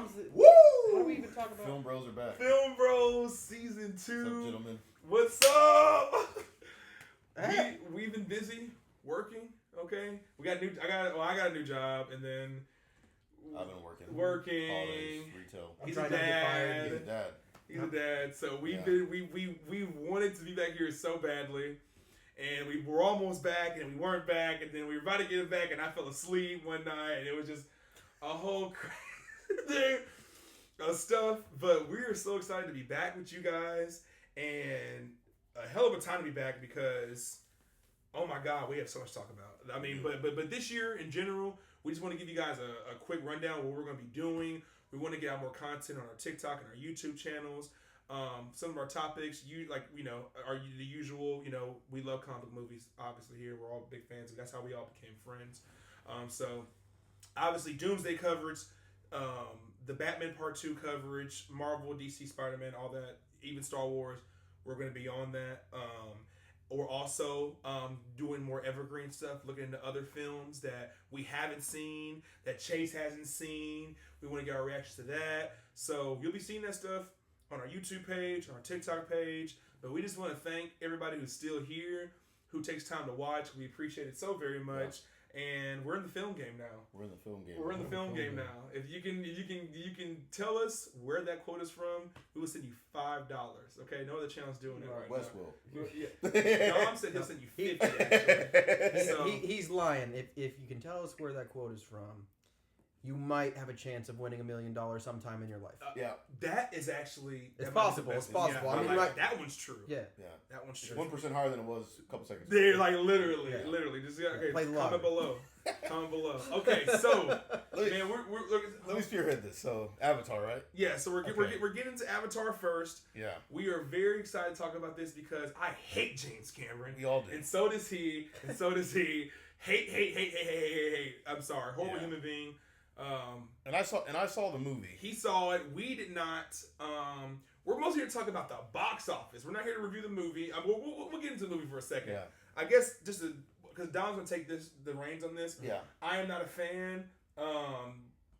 Dom's. Woo! How do we even talk about? Film Bros are back. Film Bros season 2. What's up, gentlemen? What's up? We've been busy working. Okay, we got new. I got a new job, and then I've been working. Working. Holidays, retail. He's a dad. He's a dad. He's a dad. So we wanted to be back here so badly. And we were almost back, and we weren't back, and then we were about to get back, and I fell asleep one night, and it was just a whole crazy thing of stuff. But we are so excited to be back with you guys, and a hell of a time to be back because, oh my God, we have so much to talk about. I mean, but this year in general, we just want to give you guys a quick rundown of what we're going to be doing. We want to get out more content on our TikTok and our YouTube channels. Some of our topics, are the usual. We love comic movies. Obviously, here we're all big fans, and that's how we all became friends. So, obviously, Doomsday coverage, the Batman Part 2 coverage, Marvel, DC, Spider-Man, all that, even Star Wars. We're going to be on that. We're also doing more evergreen stuff, looking into other films that we haven't seen, that Chase hasn't seen. We want to get our reactions to that. So, you'll be seeing that stuff on our YouTube page, on our TikTok page. But we just want to thank everybody who's still here, who takes time to watch. We appreciate it so very much. Yeah. And we're in the film game now. We're in the film game now. If you can tell us where that quote is from, we will send you $5. Okay, no other channel's doing it right Wes now. will. Yeah. Dom said he'll send you $50. Actually. He's lying. If you can tell us where that quote is from, you might have a chance of winning $1 million sometime in your life. Yeah, that is actually it's possible. It's possible. Yeah, I mean, that one's true. Yeah, that one's true. 1% higher than it was a couple seconds. They're like literally. Just comment below. Comment below. Okay, so man, let me spearhead this. So Avatar, right? Yeah. So we're getting into Avatar first. Yeah. We are very excited to talk about this because I hate James Cameron. We all do. And so does he. Hate. I'm sorry. Horrible human being. And I saw the movie. He saw it. We did not. We're mostly here to talk about the box office. We're not here to review the movie. We'll get into the movie for a second. Yeah. I guess just because Dom's gonna take the reins on this. Yeah. I am not a fan.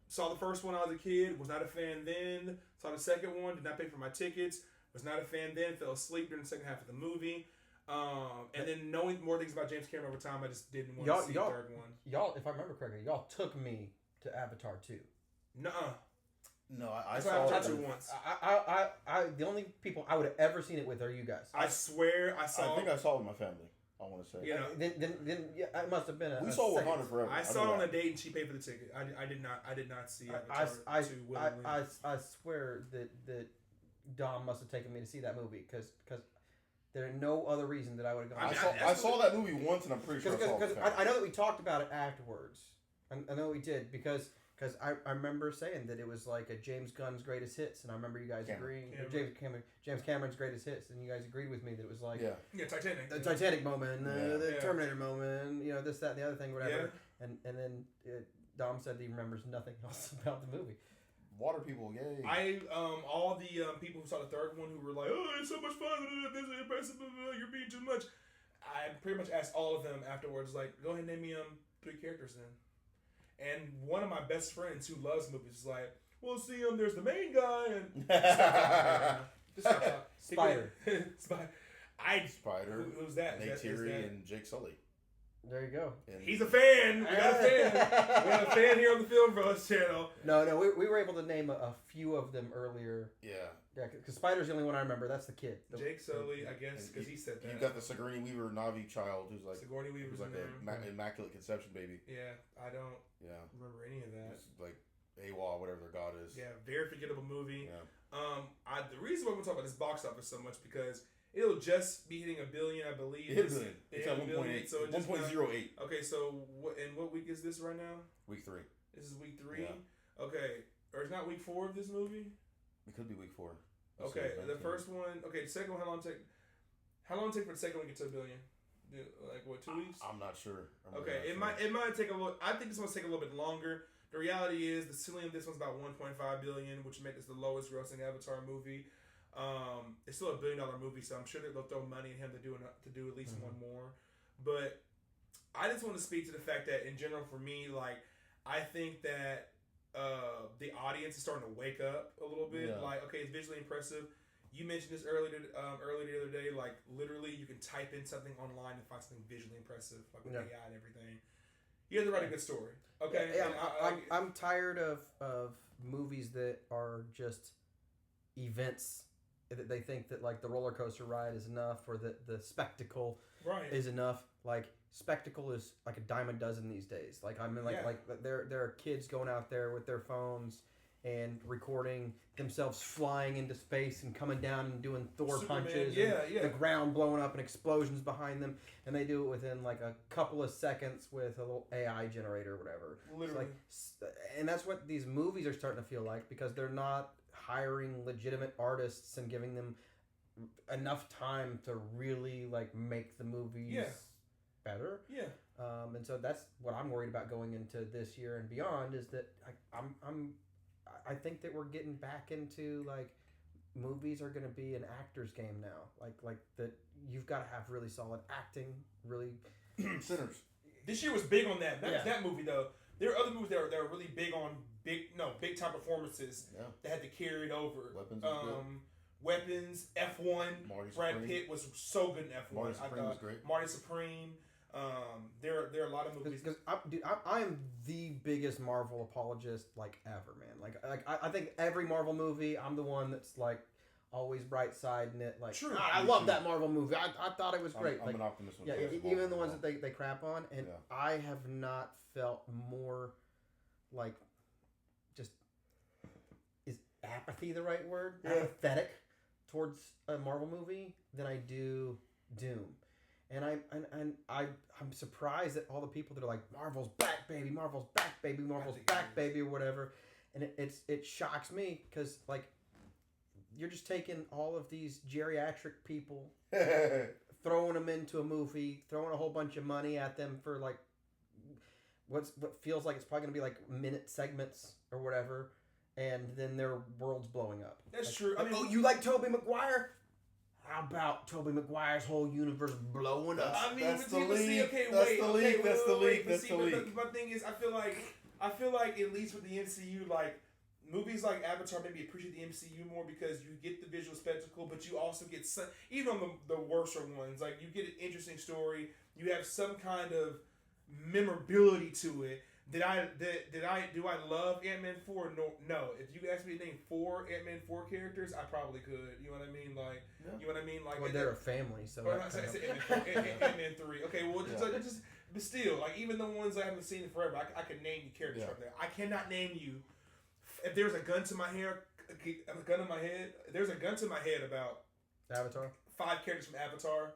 Saw the first one when I was a kid. Was not a fan then. Saw the second one. Did not pay for my tickets. Was not a fan then. Fell asleep during the second half of the movie. And then knowing more things about James Cameron over time, I just didn't want to see the third one. Y'all, if I remember correctly, y'all took me to Avatar 2. Nuh-uh. No, I saw Avatar 2 once. I the only people I would have ever seen it with are you guys. I swear I saw. I think I saw it with my family. I want to say. Yeah. Then it must have been we saw Wakanda Forever. I saw it on a date and she paid for the ticket. I did not see Avatar 2 willingly. I swear that Dom must have taken me to see that movie because there are no other reason that I would have gone. I saw that movie once and I'm pretty sure I saw it. I know that we talked about it afterwards. I know we did because I remember saying that it was like a James Gunn's greatest hits, and I remember you guys agreeing. James Cameron's greatest hits, and you guys agreed with me that it was like Titanic, the Titanic moment, the Terminator moment, this, that, and the other thing, whatever. Yeah. And then Dom said that he remembers nothing else about the movie. Water people, I yay! all the people who saw the third one who were like, "Oh, it's so much fun! This is impressive! You're being too much." I pretty much asked all of them afterwards, like, "Go ahead and name me 3 characters then." And one of my best friends who loves movies is like, "Well, see, there's the main guy and Spider. Spider. Who's that? Neytiri and Jake Sully. There you go. And he's a fan. We got a fan. We got a fan here on the Film Bros channel. No, we were able to name a few of them earlier. Yeah. Yeah, because Spider's the only one I remember. That's the kid. Jake Sully, I guess, because he said that. You got the Sigourney Weaver Na'vi child who's like Sigourney Weaver's like an immaculate conception baby. Yeah, I don't remember any of that. It's like AWA, whatever their god is. Yeah, very forgettable movie. Yeah. The reason why we're talking about this box office so much because it'll just be hitting $1 billion, I believe. It hit $1 billion. It's at 1.8. So 1.08. Okay, so what week is this right now? Week 3. This is week 3. Yeah. Okay, or it's not week 4 of this movie. It could be week 4. Okay, the first one. Okay, the second one. How long take for the second one to get to $1 billion? Like what, 2 weeks? I'm not sure. It might take a little. I think this one's take a little bit longer. The reality is the ceiling of this one's about $1.5 billion, which makes this the lowest grossing Avatar movie. It's still $1 billion movie, so I'm sure they'll throw money at him to do at least one more. But I just want to speak to the fact that in general, for me, like I think that the audience is starting to wake up a little bit. Yeah. Like, okay, it's visually impressive. You mentioned this earlier the other day. Like, literally, you can type in something online and find something visually impressive, like with AI and everything. You have to write a good story. Okay. Yeah, I'm tired of movies that are just events. That they think that like the roller coaster ride is enough, or that the spectacle is enough. Like, spectacle is like a dime a dozen these days. Like, I mean, like there are kids going out there with their phones and recording themselves flying into space and coming down and doing Thor Superman, punches. and the ground blowing up and explosions behind them, and they do it within like a couple of seconds with a little AI generator or whatever. Literally. And that's what these movies are starting to feel like, because they're not hiring legitimate artists and giving them enough time to really like make the movies better. Yeah. And so that's what I'm worried about going into this year and beyond, is that I think that we're getting back into like movies are going to be an actor's game now. Like that you've got to have really solid acting, really Sinners. This year was big on that. That movie though. There are other movies that are really big on big time performances that had to carry it over. Weapons, F1. Brad Pitt was so good in F1. Marty Supreme was great. Marty Supreme. There are a lot of movies. Because I am the biggest Marvel apologist like ever, man. Like I think every Marvel movie, I'm the one that's like always bright siding it. Like, true. I love that Marvel movie. I thought it was great. I'm an optimist. Yeah, even the ones that they crap on, and I have not felt more like just, is apathy the right word? Apathetic towards a Marvel movie than I do Doom. And I'm surprised at all the people that are like, Marvel's back, baby, Marvel's back, baby, Marvel's back, baby, or whatever. And it shocks me, because like, you're just taking all of these geriatric people, throwing them into a movie, throwing a whole bunch of money at them for like what feels like it's probably going to be like minute segments or whatever, and then their world's blowing up. That's like, true. I mean, oh, you like Tobey Maguire? How about Tobey Maguire's whole universe blowing up? I mean, that's the league. Wait. That's the league. My thing is, I feel like at least with the MCU, like movies like Avatar maybe appreciate the MCU more because you get the visual spectacle, but you also get some, even on the worser ones, like you get an interesting story. You have some kind of memorability to it. Do I love Ant-Man 4? No. If you ask me to name 4 Ant-Man 4 characters, I probably could. You know what I mean? Like, you know what I mean? Like, well, they're a family, so. Ant-Man 3. Okay, well, but still, like even the ones I haven't seen in forever, I can name you characters from there. I cannot name you. If there's a gun to my head, there's a gun to my head about Avatar. 5 characters from Avatar.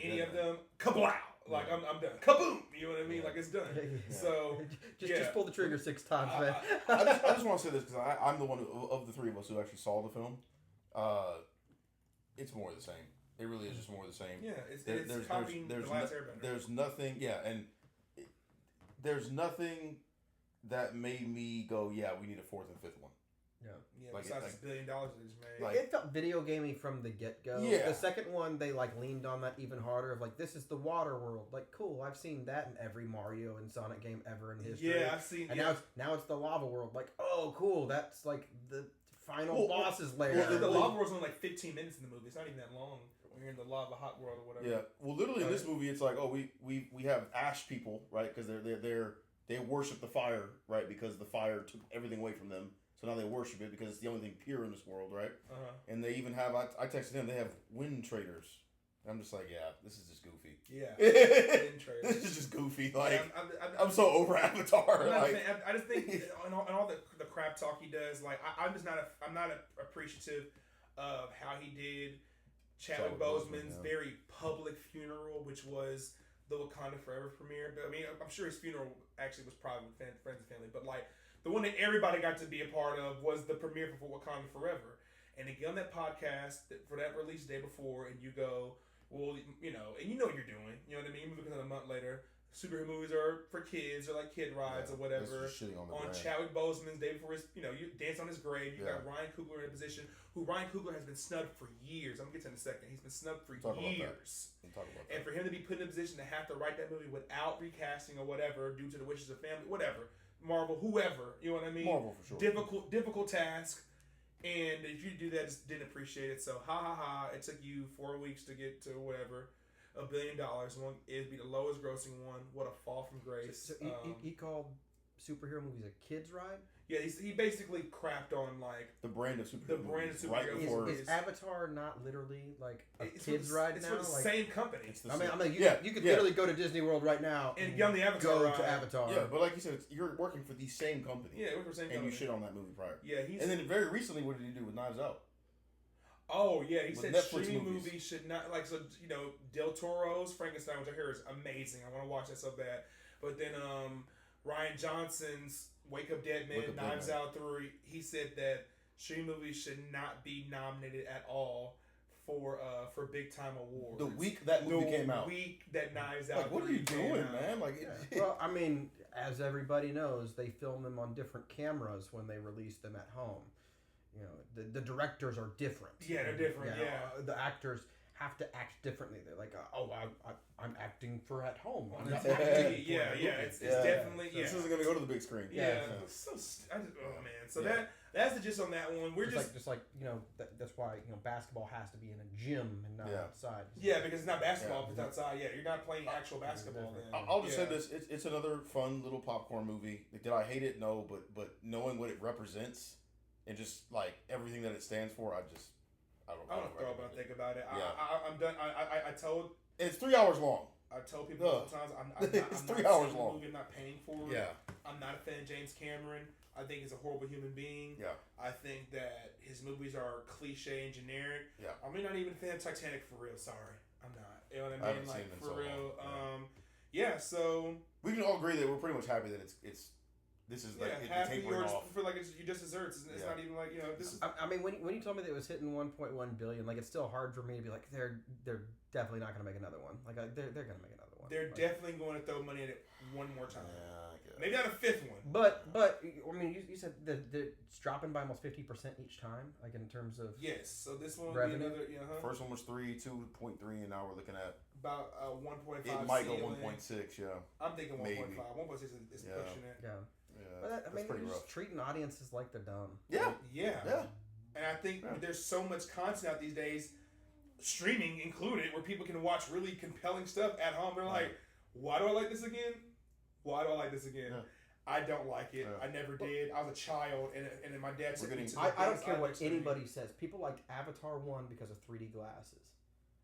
Any of them, kablow! Like I'm done. Kaboom! You know what I mean? Like it's done. So just pull the trigger 6 times, man. I just want to say this because I'm the one of the 3 of us who actually saw the film. It's more of the same. It really is just more of the same. Yeah, it's copying The Last Airbender. There's nothing. Yeah, and there's nothing that made me go, yeah, we need a 4th and 5th one. Yeah, like, besides $1 billion they just made. Like, it felt video gamey from the get-go. Yeah. The second one, they like leaned on that even harder of like, this is the water world. Like, cool, I've seen that in every Mario and Sonic game ever in history. Yeah, I've seen. And now it's the lava world. Like, oh, cool, that's like the final boss's lair. Well, the lava world's only like 15 minutes in the movie. It's not even that long when you're in the lava hot world or whatever. Yeah. Well, literally in this movie, it's like, oh, we have ash people, right? Because they worship the fire, right? Because the fire took everything away from them. So now they worship it because it's the only thing pure in this world, right? And they even have, I texted him, they have wind traders. And I'm just like, yeah, this is just goofy. Yeah. Wind traders. This is just goofy. Like, yeah, I'm so over Avatar. I just think, and all the crap talk he does, like, I'm not appreciative of how he did Chadwick Boseman's very public funeral, which was the Wakanda Forever premiere. But I mean, I'm sure his funeral actually was private with friends and family, but like, the one that everybody got to be a part of was the premiere for Wakanda Forever. And to get on that podcast for that release day before, and you go, well, you know what you're doing. You know what I mean? Because a month later, superhero movies are for kids or like kid rides or whatever. On Chadwick Boseman's day before his, you dance on his grave. You got Ryan Coogler in a position who Ryan Coogler has been snubbed for years. I'm gonna get to in a second. He's been snubbed for years. And for him to be put in a position to have to write that movie without recasting or whatever, due to the wishes of family, whatever, Marvel, whoever, you know what I mean? Marvel for sure. Difficult task. And if you do that, just didn't appreciate it. So it took you 4 weeks to get to whatever. $1 billion. It'd be the lowest grossing one. What a fall from grace. So he called superhero movies a kid's ride? Yeah, he basically crapped on like the brand of superhero. Is Avatar not literally like a kid's ride now? It's the same company. You could literally go to Disney World right now and get on the Avatar ride. To Avatar. Yeah, but like you said, you're working for the same company. Yeah, working for the same company. And you shit on that movie prior. Yeah, and then very recently, what did he do with Knives Out? Oh yeah, he said streaming movies should not Del Toro's Frankenstein, which I hear is amazing. I want to watch that so bad. But then Rian Johnson's Wake Up Dead Man, Knives Out 3, he said that streaming movies should not be nominated at all for big time awards. The week that movie came out. The week that Knives Out. What are you doing, man? Well, I mean, as everybody knows, they film them on different cameras when they release them at home. The directors are different. Yeah, they're different. The actors have to act differently. They're like, I'm acting for at home. It's definitely. This isn't gonna go to the big screen. So that's the gist on that one. We're just like that's why basketball has to be in a gym and not outside. Yeah, because it's not basketball if it's outside. Yeah, you're not playing actual basketball. Then I'll just say this: it's another fun little popcorn movie. Did I hate it? No, but knowing what it represents. And just like everything that it stands for, I don't throw about think about it. I'm done. I told. It's 3 hours long. I told people sometimes I'm not 3 hours long. I'm not paying for it. Yeah. I'm not a fan of James Cameron. I think he's a horrible human being. Yeah. I think that his movies are cliche and generic. Yeah. I'm not even a fan of Titanic for real. Sorry, I'm not. You know what I mean? Like for real. So we can all agree that we're pretty much happy that it's. This is like happy tapering off. For like you just desserts. It's not even like this is. I mean, when you told me that it was hitting 1.1 billion, like it's still hard for me to be like they're definitely not going to make another one. Like they're going to make another one. They're definitely going to throw money at it one more time. Yeah, I guess. Maybe not a fifth one. But I mean, you said that it's dropping by almost 50% each time, like in terms of So this one will revenue. be another. First one was 2.3, and now we're looking at about 1.5. It might go 1.6. Yeah. I'm thinking 1.5. 1.6 is pushing it. Yeah. Yeah, but I mean, they're just treating audiences like they're dumb. Yeah. And I think there's so much content out these days, streaming included, where people can watch really compelling stuff at home. They're like, why do I like this again? Why do I like this again? Yeah. I don't like it. Yeah. I never did. I was a child, and then my dad took me to I don't care what anybody says. People liked Avatar 1 because of 3D glasses.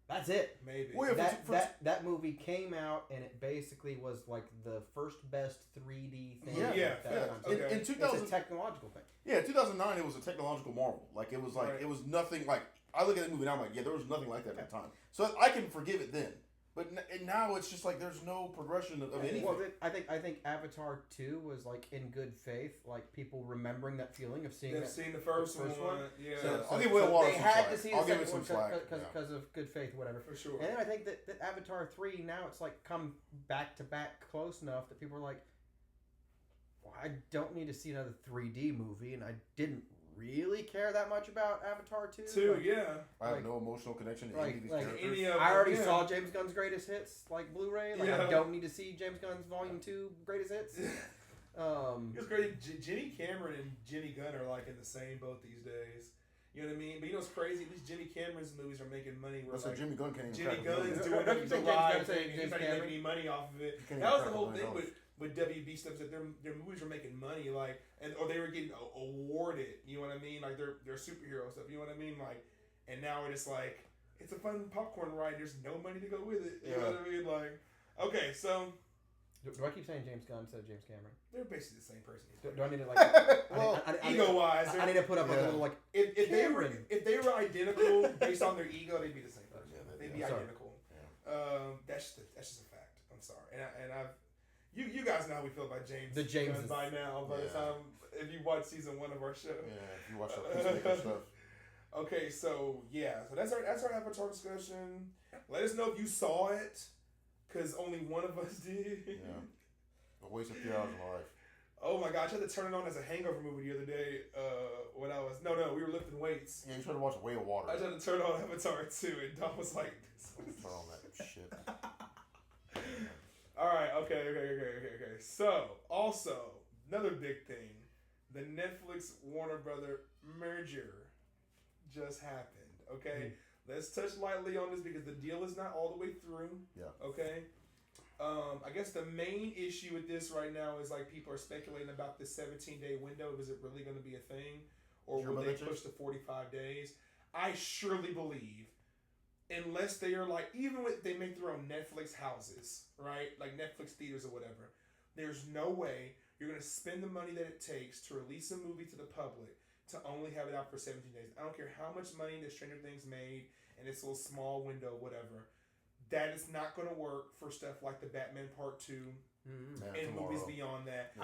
That's it. Maybe. Well, that movie came out and it basically was like the first best 3D thing. In 2000, it's a technological thing. Yeah, 2009 it was a technological marvel. Like it was it was nothing like. I look at that movie now, I'm like, there was nothing like that at the time. So I can forgive it then. But now it's just like there's no progression of anything. Well, I think Avatar 2 was like in good faith, like people remembering that feeling of seeing the first one. Yeah. So I'll give it a they had to see the second some one because of good faith, whatever. For sure. And then I think that Avatar 3 now it's like come back to back close enough that people are like, well, I don't need to see another 3D movie, and I didn't really care that much about Avatar 2. I have no emotional connection to any of these characters. I already saw James Gunn's greatest hits, like Blu-ray. I don't need to see James Gunn's Volume 2 greatest hits. It's great. Jenny Cameron and Jenny Gunn are like in the same boat these days. You know what I mean? But you know what's crazy? These Jenny Cameron's movies are making money. Like Jimmy Gunn can't even Jenny Gunn's doing the live thing. He's not making any money off of it. That was the whole thing with WB stuff, that their movies were making money, or they were getting awarded. You know what I mean? Like their superhero stuff. You know what I mean? Like, and now it's like it's a fun popcorn ride. There's no money to go with it. You know what I mean? Like, okay, so. Do I keep saying James Gunn instead of James Cameron? They're basically the same person. Do I need to ego-wise, I need to put up a little like if they were identical based on their ego, they'd be the same person. They'd be identical. Yeah. That's just a fact. I'm sorry, and I've you guys know how we feel about James. The James by now. By the time if you watch season 1 of our show. Yeah, if you watch our Peacemaker stuff. Okay, so that's our Avatar discussion. Let us know if you saw it. because only one of us did. Yeah. A waste of 3 hours of my life. Oh my god, I tried to turn it on as a hangover movie the other day. When I was we were lifting weights. Yeah, you tried to watch Way of Water. I tried to turn on Avatar 2, and Don was like, Turn on that shit. All right, okay. So, also another big thing, the Netflix Warner Brother merger just happened. Okay, let's touch lightly on this because the deal is not all the way through. Yeah. Okay. I guess the main issue with this right now is like people are speculating about this 17-day window. Is it really going to be a thing, or will they push to 45 days? I surely believe, unless they are like, even if they make their own Netflix houses, right, like Netflix theaters or whatever, there's no way you're going to spend the money that it takes to release a movie to the public to only have it out for 17 days. I don't care how much money the Stranger Things made in this little small window, whatever. That is not going to work for stuff like the Batman Part 2 and movies beyond that.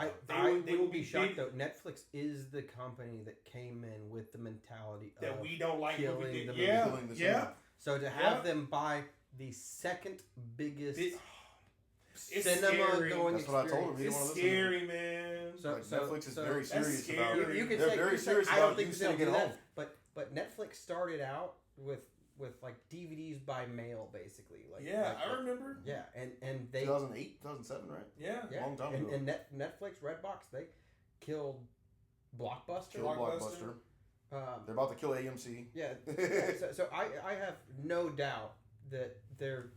They will be shocked though. Netflix is the company that came in with the mentality that we don't like what we did. Yeah. So to have them buy the second biggest cinema scary. going That's what I told experience. him. It's scary, man. So Netflix is very serious about scary. You could they're say, very serious I don't about think you it's gonna still do get that. home. But Netflix started out with like DVDs by mail, basically. I remember. Yeah, and they 2008, 2007, right? Yeah. Long time ago. And Netflix, Redbox, they killed Blockbuster. Blockbuster. They're about to kill AMC. Yeah. so I have no doubt that they're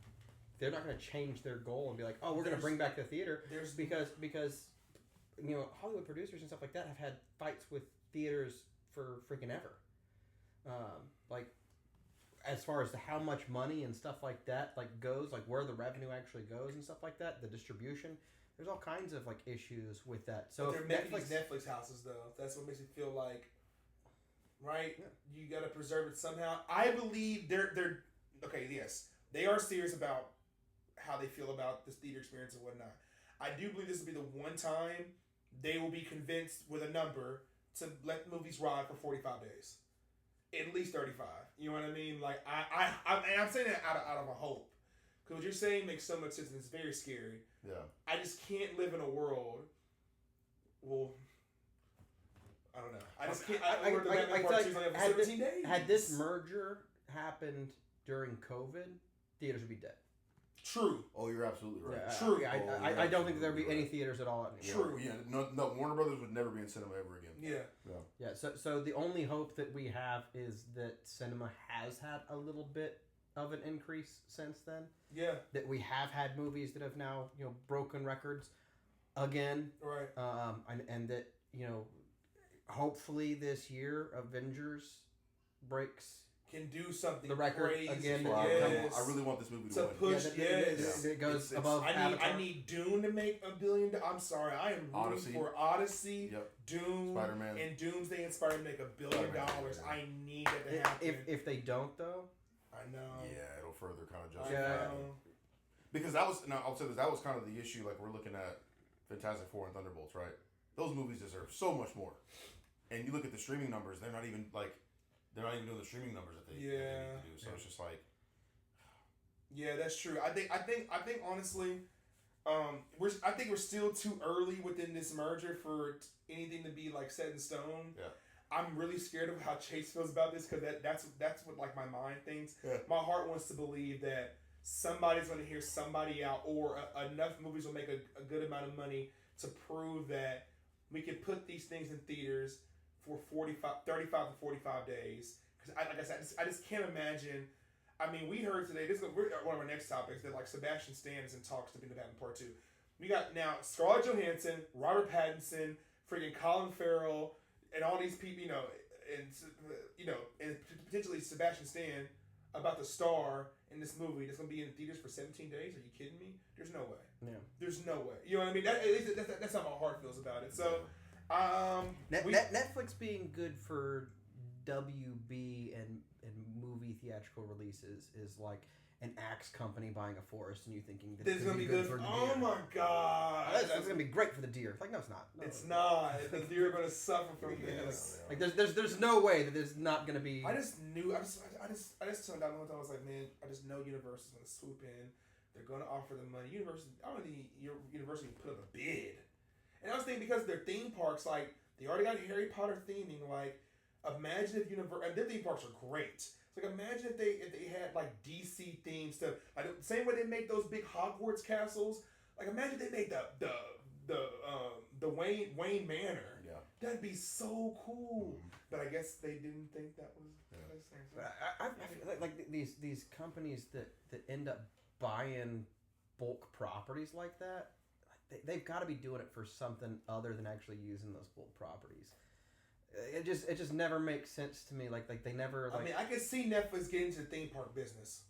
not going to change their goal and be like, oh, we're going to bring back the theater. Because Hollywood producers and stuff like that have had fights with theaters for freaking ever. As far as how much money and stuff like that goes, where the revenue actually goes and stuff like that, the distribution, there's all kinds of issues with that. So but they're making these Netflix houses though. That's what makes it feel like, right? Yeah. You got to preserve it somehow. I believe they're okay. Yes, they are serious about how they feel about this theater experience and whatnot. I do believe this will be the one time they will be convinced with a number to let movies ride for 45 days. At least 35. You know what I mean? I'm saying that out of a hope. Because what you're saying makes so much sense and it's very scary. Yeah. I just can't live in a world. Well, I don't know. I just can't. I tell you, 17 days. Had this merger happened during COVID, theaters would be dead. True. Oh, you're absolutely right. Yeah, True. I don't think there'd be any theaters at all. True. Yeah. No. Warner Brothers would never be in cinema ever again. Yeah. So the only hope that we have is that cinema has had a little bit of an increase since then. Yeah. That we have had movies that have now broken records again. Right. And that hopefully this year Avengers breaks. Can do something. The record crazy. again. Yes. I really want this movie to to win. push. It goes above. I need Dune to make $1 billion. I'm sorry, I am rooting for Odyssey, Doom, Spider-Man, and Doomsday and Spider-Man make $1 billion. I need that to happen. If they don't though, I know. Yeah, it'll further kind of justify it. Because I'll say this. That was kind of the issue. We're looking at Fantastic Four and Thunderbolts, right? Those movies deserve so much more. And you look at the streaming numbers; they're not even doing the streaming numbers that they need to do. So it's just yeah, that's true. I think honestly, I think we're still too early within this merger for anything to be set in stone. Yeah. I'm really scared of how Chase feels about this because that's what my mind thinks. Yeah. My heart wants to believe that somebody's going to hear somebody out, or enough movies will make a good amount of money to prove that we can put these things in theaters for 35 to 45 days. Because I just can't imagine. I mean, we heard today, this is one of our next topics, that Sebastian Stan is in talks to be in the Batman Part 2. We got now Scarlett Johansson, Robert Pattinson, freaking Colin Farrell, and all these people, and potentially Sebastian Stan about to star in this movie that's going to be in theaters for 17 days. Are you kidding me? There's no way. Yeah. There's no way. You know what I mean? That's how my heart feels about it. So, Netflix being good for WB and movie theatrical releases is like an axe company buying a forest and you thinking that it's going to be good for the deer. Oh my god. That's going to be great for the deer. No, it's not. No, it's not. The deer are going to suffer from this. There's no way that there's not going to be. I just knew. I just tuned out one time. I was like, man, I just know Universal is going to swoop in, They're going to offer the money. I don't think your university can put up a bid. And I was thinking because their theme parks, like they already got Harry Potter theming. Like imagine if and their theme parks are great. It's like imagine if they had like DC themed stuff. Like the same way they make those big Hogwarts castles. Like imagine they made the Wayne Manor. Yeah. That'd be so cool. But I guess they didn't think that was the best thing. So. I feel like these companies that end up buying bulk properties like that, they've got to be doing it for something other than actually using those bulk properties. It just never makes sense to me. Like they never. Like, I mean, I can see Netflix getting into the theme park business.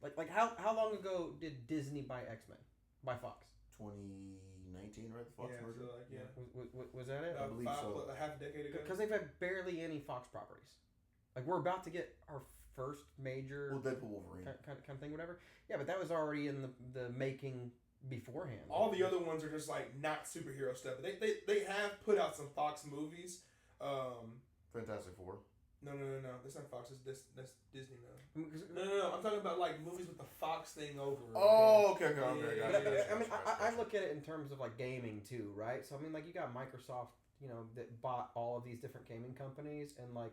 Like how long ago did Disney buy X-Men by Fox? 2019, right? The Fox merger. Was that it? I believe so. A half a decade ago. Because they've had barely any Fox properties. Like we're about to get our first major Deadpool Wolverine kind of thing, whatever. Yeah, but that was already in the making beforehand. All the other ones are just like not superhero stuff. They have put out some Fox movies. Fantastic Four. No. That's not Fox. That's Disney now. No. I'm talking about like movies with the Fox thing over. Oh, okay. Yeah. I mean, I look at it in terms of like gaming too, right? So I mean, like you got Microsoft, that bought all of these different gaming companies and like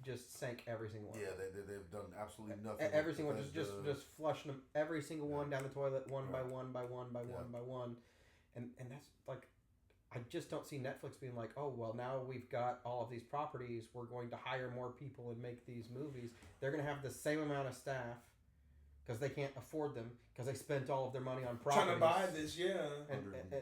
just sank every single one. Yeah, they've done absolutely nothing. Every single one, just flushing them, every single one down the toilet, one by one, and that's like. I just don't see Netflix being like, oh, well, now we've got all of these properties. We're going to hire more people and make these movies. They're going to have the same amount of staff because they can't afford them because they spent all of their money on properties. Trying to buy this, yeah.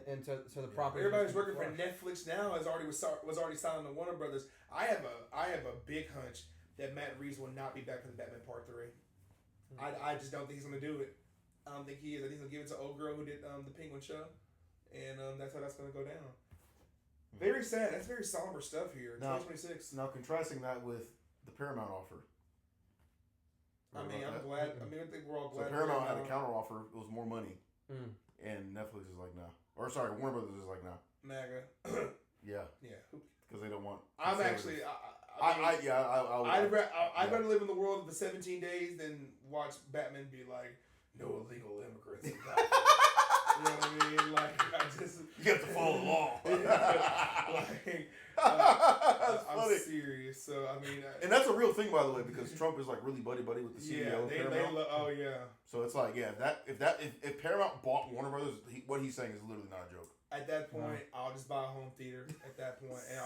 And so the property. Everybody's working for Netflix now. Was already signed to Warner Brothers. I have a big hunch that Matt Reeves will not be back for the Batman Part 3. I just don't think he's going to do it. I don't think he is. I think he's going to give it to old girl who did the Penguin show. And that's how that's going to go down. Very sad. That's very somber stuff here. 2026. Now, contrasting that with the Paramount offer. I'm glad. I think we're all glad. So Paramount had a counter offer. It was more money. And Netflix is like, nah. Or sorry, Warner Brothers is like, nah. MAGA. Yeah. Because they don't want. I'm actually. I'd rather live in the world of the 17 days than watch Batman be like, no illegal immigrants. You know what I mean? Like, you have to follow the law. I'm serious. So, I mean... and that's a real thing, by the way, because Trump is, like, really buddy-buddy with the CEO of Paramount. So it's like, yeah, if Paramount bought Warner Brothers, what he's saying is literally not a joke. At that point, I'll just buy a home theater at that point, and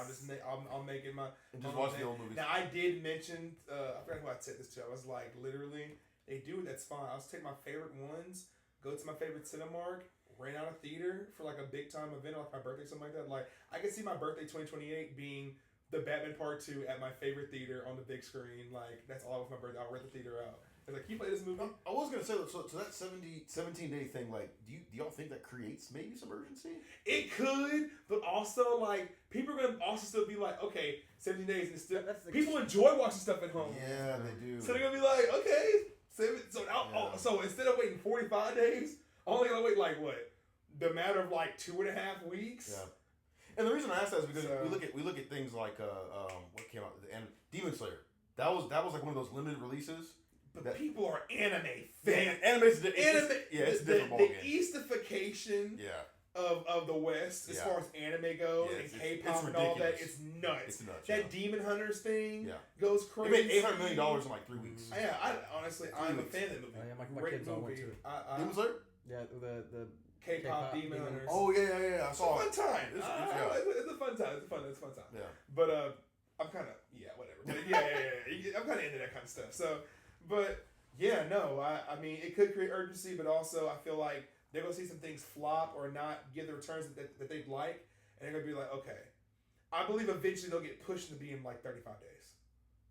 I'll make it my... And just watch the old movies. Now, I did mention... I forgot who I said this to. I was like, literally, they do it, that's fine. I'll just take my favorite ones, go to my favorite Cinemark, rent out a theater for like a big time event, like my birthday, something like that. Like I can see my birthday 2028 being the Batman Part 2 at my favorite theater on the big screen. Like that's all with my birthday. I'll rent the theater out. It's like, can you play this movie? I was gonna say so that 17-day thing. Like, do y'all think that creates maybe some urgency? It could, but also like people are gonna also still be like, okay, 17 days and still people enjoy watching stuff at home. Yeah, they do. So they're gonna be like, okay, so instead of waiting 45 days. Only gonna wait like what? The matter of like 2.5 weeks. Yeah. And the reason I ask that is because we look at things like what came out and Demon Slayer. That was like one of those limited releases. But people are anime fans. It's a different ballgame. The Eastification. Yeah. Of the West as far as anime goes and K-pop and all that, it's nuts. It's nuts. That Demon Hunters thing goes crazy. It made $800 million in like 3 weeks. Yeah, I'm a fan of that movie. My Great kids all went movie. to it. Demon Slayer? Yeah, the K-pop Demon Hunters. Oh yeah. I saw it. It's a fun time. It's a fun time. It's a fun time. Yeah. But I'm kind of whatever. But yeah. I'm kind of into that kind of stuff. So, but yeah, no. I mean, it could create urgency, but also I feel like they're gonna see some things flop or not give the returns that they'd like, and they're gonna be like, okay. I believe eventually they'll get pushed to be in like 35 days.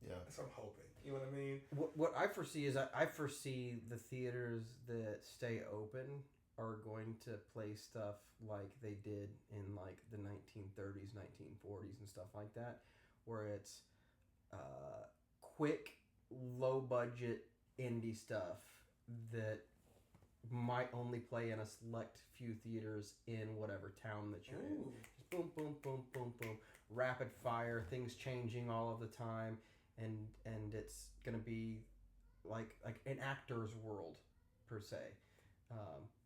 Yeah. That's what I'm hoping. You know what I mean? What I foresee is I foresee the theaters that stay open are going to play stuff like they did in like the 1930s, 1940s and stuff like that, where it's quick, low budget indie stuff that might only play in a select few theaters in whatever town that you're in. Just boom, boom, boom, boom, boom. Rapid fire, things changing all of the time, and it's gonna be like an actor's world per se.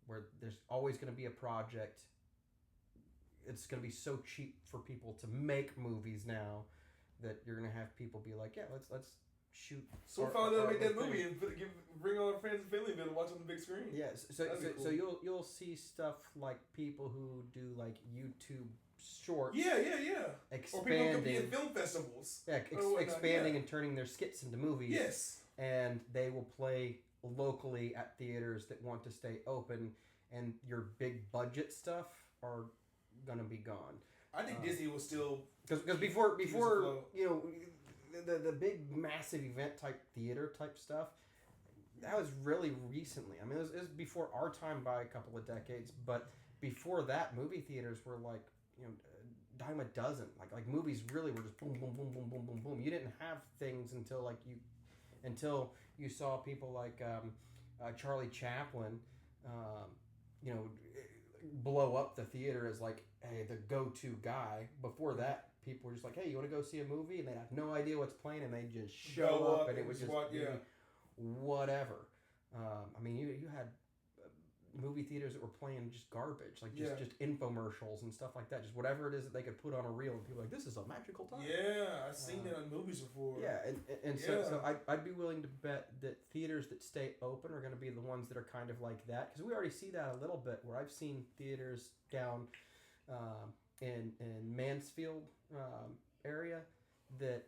where there's always going to be a project. It's going to be so cheap for people to make movies now that you're going to have people be like, yeah, let's shoot. So we'll find out make that movie and bring all our friends and family to watch on the big screen. Yes, so you'll see stuff like people who do like YouTube shorts. Yeah. Expanding. Or people who compete in film festivals. Yeah, expanding and turning their skits into movies. Yes. And they will play locally at theaters that want to stay open, and your big budget stuff are gonna be gone. I think Disney will still because before you know the big massive event type theater type stuff, that was really recently. I mean, it was before our time by a couple of decades, but before that, movie theaters were like, you know, dime a dozen. Like movies really were just boom, boom, boom, boom, boom, boom, boom. You didn't have things until you saw people like Charlie Chaplin, you know, blow up the theater as like, hey, the go-to guy. Before that, people were just like, hey, you want to go see a movie? And they'd have no idea what's playing, and they'd just show up, and it would just be whatever. I mean, you had movie theaters that were playing just garbage, like just infomercials and stuff like that, just whatever it is that they could put on a reel, and people were like, this is a magical time. Yeah, I've seen it on movies before. Yeah, and so I'd be willing to bet that theaters that stay open are going to be the ones that are kind of like that, because we already see that a little bit, where I've seen theaters down in Mansfield area that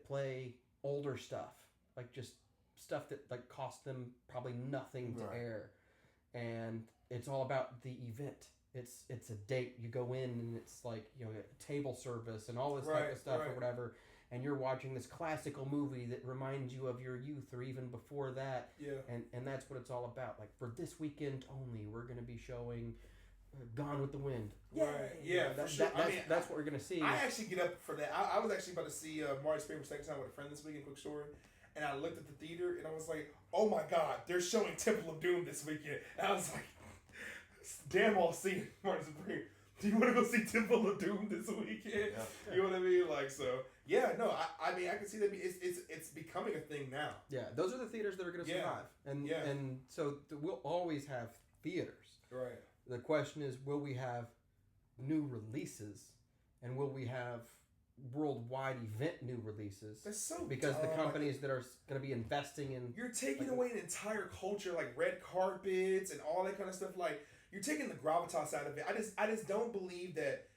play older stuff, like just stuff that like cost them probably nothing to air, and it's all about the event. It's a date. You go in and it's like, you know, table service and all this type of stuff or whatever, and you're watching this classical movie that reminds you of your youth or even before that. And that's what it's all about. Like, for this weekend only, we're going to be showing Gone with the Wind. Right. Yeah, for sure. That's what we're going to see. I actually get up for that. I was actually about to see Marty's Favorite second time with a friend this weekend, quick story. And I looked at the theater and I was like, oh my God, they're showing Temple of Doom this weekend. And I was like, damn, I'll see it, Martin Supreme. Do you want to go see Temple of Doom this weekend? Yeah. You know what I mean? Like, so, yeah, no, I mean, I can see that it's becoming a thing now. Yeah, those are the theaters that are going to survive. And so we'll always have theaters. Right. The question is, will we have new releases, and will we have worldwide event new releases? That's so because dumb. The companies that are going to be investing in, you're taking away an entire culture, like red carpets and all that kind of stuff. Like, you're taking the gravitas out of it. I just don't believe that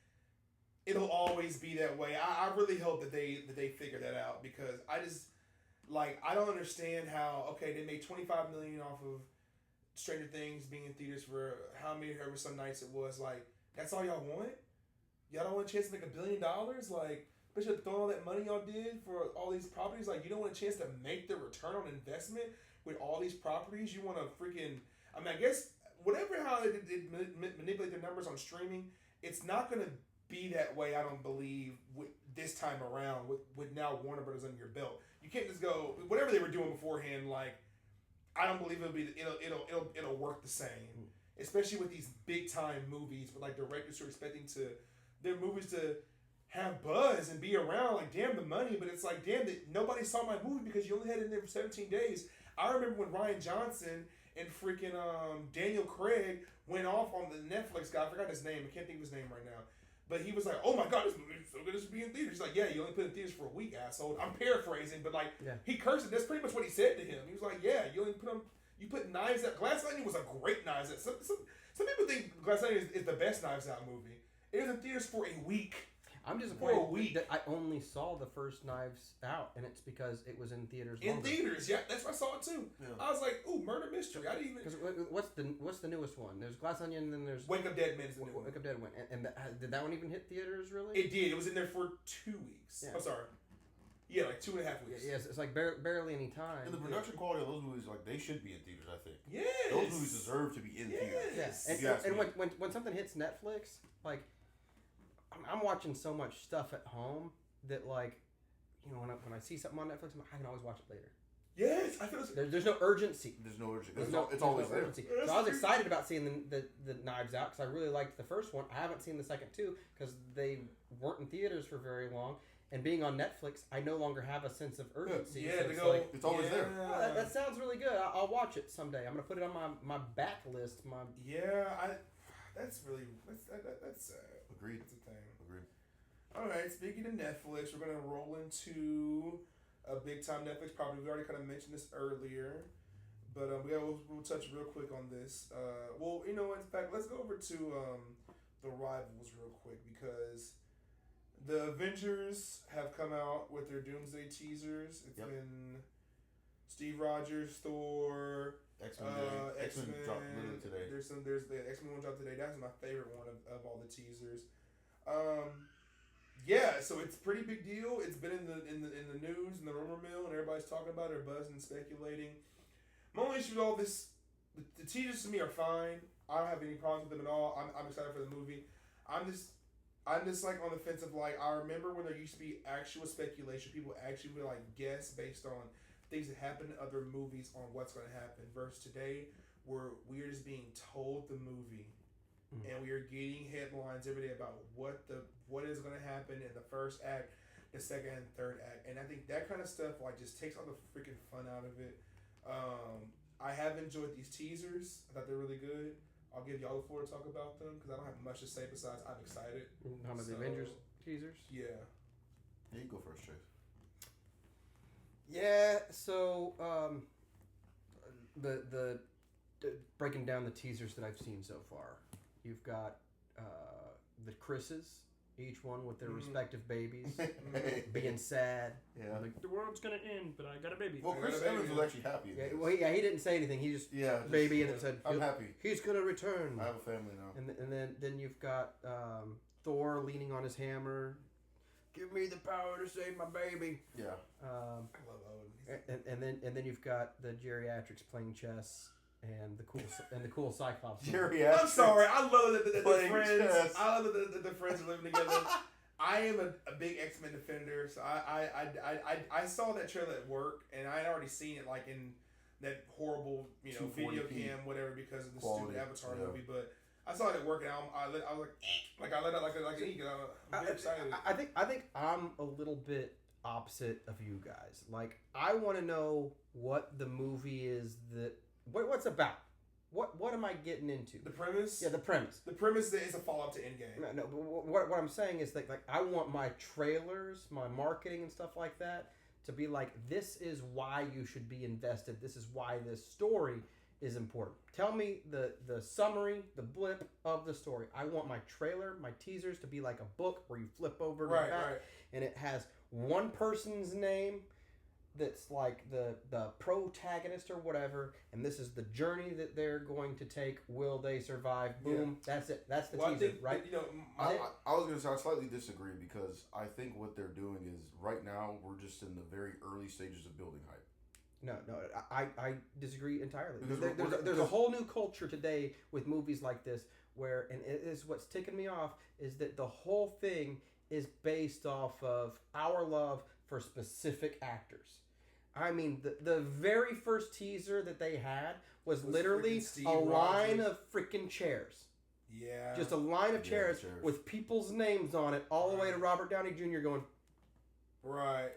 it'll always be that way. I really hope that they figure that out, because I don't understand how they made $25 million off of Stranger Things being in theaters for however some nights it was. Like, that's all y'all want? Y'all don't want a chance to make $1 billion? Like, especially throwing all that money y'all did for all these properties. Like, you don't want a chance to make the return on investment with all these properties. You want to freaking, I mean, I guess how they manipulate their numbers on streaming, it's not going to be that way, I don't believe, with this time around with now Warner Brothers under your belt. You can't just go whatever they were doing beforehand. Like, I don't believe it'll work the same, especially with these big time movies with like directors who are expecting their movies to have buzz and be around. Like, damn the money, but it's like, damn that nobody saw my movie because you only had it in there for 17 days. I remember when Rian Johnson and freaking Daniel Craig went off on the Netflix guy. I forgot his name. I can't think of his name right now. But he was like, oh my God, this movie is so good, it should be in theaters. He's like, yeah, you only put it in theaters for a week, asshole. I'm paraphrasing, but like, he cursed it. That's pretty much what he said to him. He was like, yeah, you put Knives Out. Glass Onion was a great Knives Out. Some people think Glass Onion is the best Knives Out movie. It was in theaters for a week. I'm disappointed that I only saw the first Knives Out, and it's because it was in theaters longer. In theaters, yeah, that's where I saw it too. Yeah. I was like, ooh, murder mystery. I didn't even. Because what's the newest one? There's Glass Onion, and then there's Wake Up Dead Men is the new one. Wake Up Dead Men, and did that one even hit theaters really? It did. It was in there for 2 weeks. Yeah. I'm sorry. Yeah, like 2.5 weeks. Yes, it's like barely any time. And the production quality of those movies, like, they should be in theaters, I think. Yes. Those movies deserve to be in theaters. Yes. And when something hits Netflix, like, I'm watching so much stuff at home that, like, you know, when I see something on Netflix, I can always watch it later. Yes, I feel there's no urgency. There's no urgency. It's always no urgency. So I was excited about seeing the Knives Out because I really liked the first one. I haven't seen the second two because they weren't in theaters for very long. And being on Netflix, I no longer have a sense of urgency. Yeah, so to go. It's always there. Oh, that sounds really good. I'll watch it someday. I'm gonna put it on my backlist. That's Agreed. That's a thing. Agreed. All right. Speaking of Netflix, we're gonna roll into a big time Netflix property. We already kind of mentioned this earlier, but we'll touch real quick on this. In fact, let's go over to the Rivals real quick because the Avengers have come out with their Doomsday teasers. It's been Steve Rogers, Thor. X-Men dropped literally today. There's the X-Men one dropped today. That's my favorite one of all the teasers. So it's a pretty big deal. It's been in the news and the rumor mill, and everybody's talking about it, or buzzing and speculating. My only issue with all this, the teasers to me are fine. I don't have any problems with them at all. I'm excited for the movie. I'm just like on the fence of like, I remember when there used to be actual speculation. People actually would like guess based on things that happen in other movies on what's going to happen. Versus today, where we're just being told the movie, and we are getting headlines every day about what is going to happen in the first act, the second and third act, and I think that kind of stuff like just takes all the freaking fun out of it. I have enjoyed these teasers. I thought they're really good. I'll give y'all the floor to talk about them because I don't have much to say besides I'm excited. How about the Avengers teasers? Yeah. Yeah, you go first, Chase. Yeah. So the breaking down the teasers that I've seen so far, you've got the Chris's, each one with their respective babies, being sad. Yeah. Like, the world's gonna end, but I got a baby. Well, Chris Evans was actually happy. He didn't say anything. He just baby, and it said, "I'm happy. He's gonna return." I have a family now. And then you've got Thor leaning on his hammer. Give me the power to save my baby. Yeah. I love Owen. And then you've got the geriatrics playing chess. And the cool Cyclops. Geriatrics. I'm sorry. I love that the friends. I love that the friends are living together. I am a big X-Men defender, so I saw that trailer at work, and I had already seen it like in that horrible video cam whatever because of the stupid Avatar movie, but. I saw it at work, and I was like, I let out like an ego. I'm very excited. I think I'm a little bit opposite of you guys. Like, I want to know what the movie is what's about. What am I getting into? The premise? Yeah, the premise. The premise is a follow-up to Endgame. No, but what I'm saying is that like I want my trailers, my marketing and stuff like that to be like, this is why you should be invested. This is why this story is important. Tell me the summary, the blip of the story. I want my trailer, my teasers to be like a book where you flip over to the back and it has one person's name that's like the protagonist or whatever, and this is the journey that they're going to take. Will they survive? Boom. Yeah. That's it. That's the teaser, right? I was going to say I slightly disagree because I think what they're doing is right now we're just in the very early stages of building hype. No, I disagree entirely. There's a whole new culture today with movies like this where, and it is what's ticking me off, is that the whole thing is based off of our love for specific actors. I mean, the very first teaser that they had was literally a line of freaking chairs. Yeah. Just a line of chairs with people's names on it all the way to Robert Downey Jr. going... Right.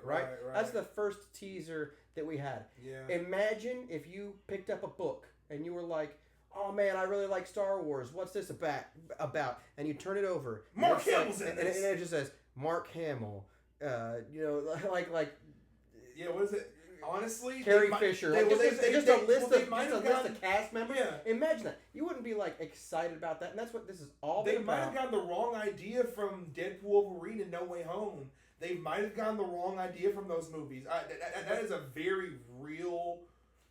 That's the first teaser that we had. Yeah. Imagine if you picked up a book and you were like, "Oh man, I really like Star Wars. What's this about?" And you turn it over. Mark Hamill's in this. And it just says Mark Hamill. Like. Yeah. What is it? Honestly, Carrie Fisher. Just a list of cast members. Yeah. Imagine that. You wouldn't be like excited about that, and that's what this is all about. They might have gotten the wrong idea from Deadpool, Wolverine, and No Way Home. They might have gotten the wrong idea from those movies. That is a very real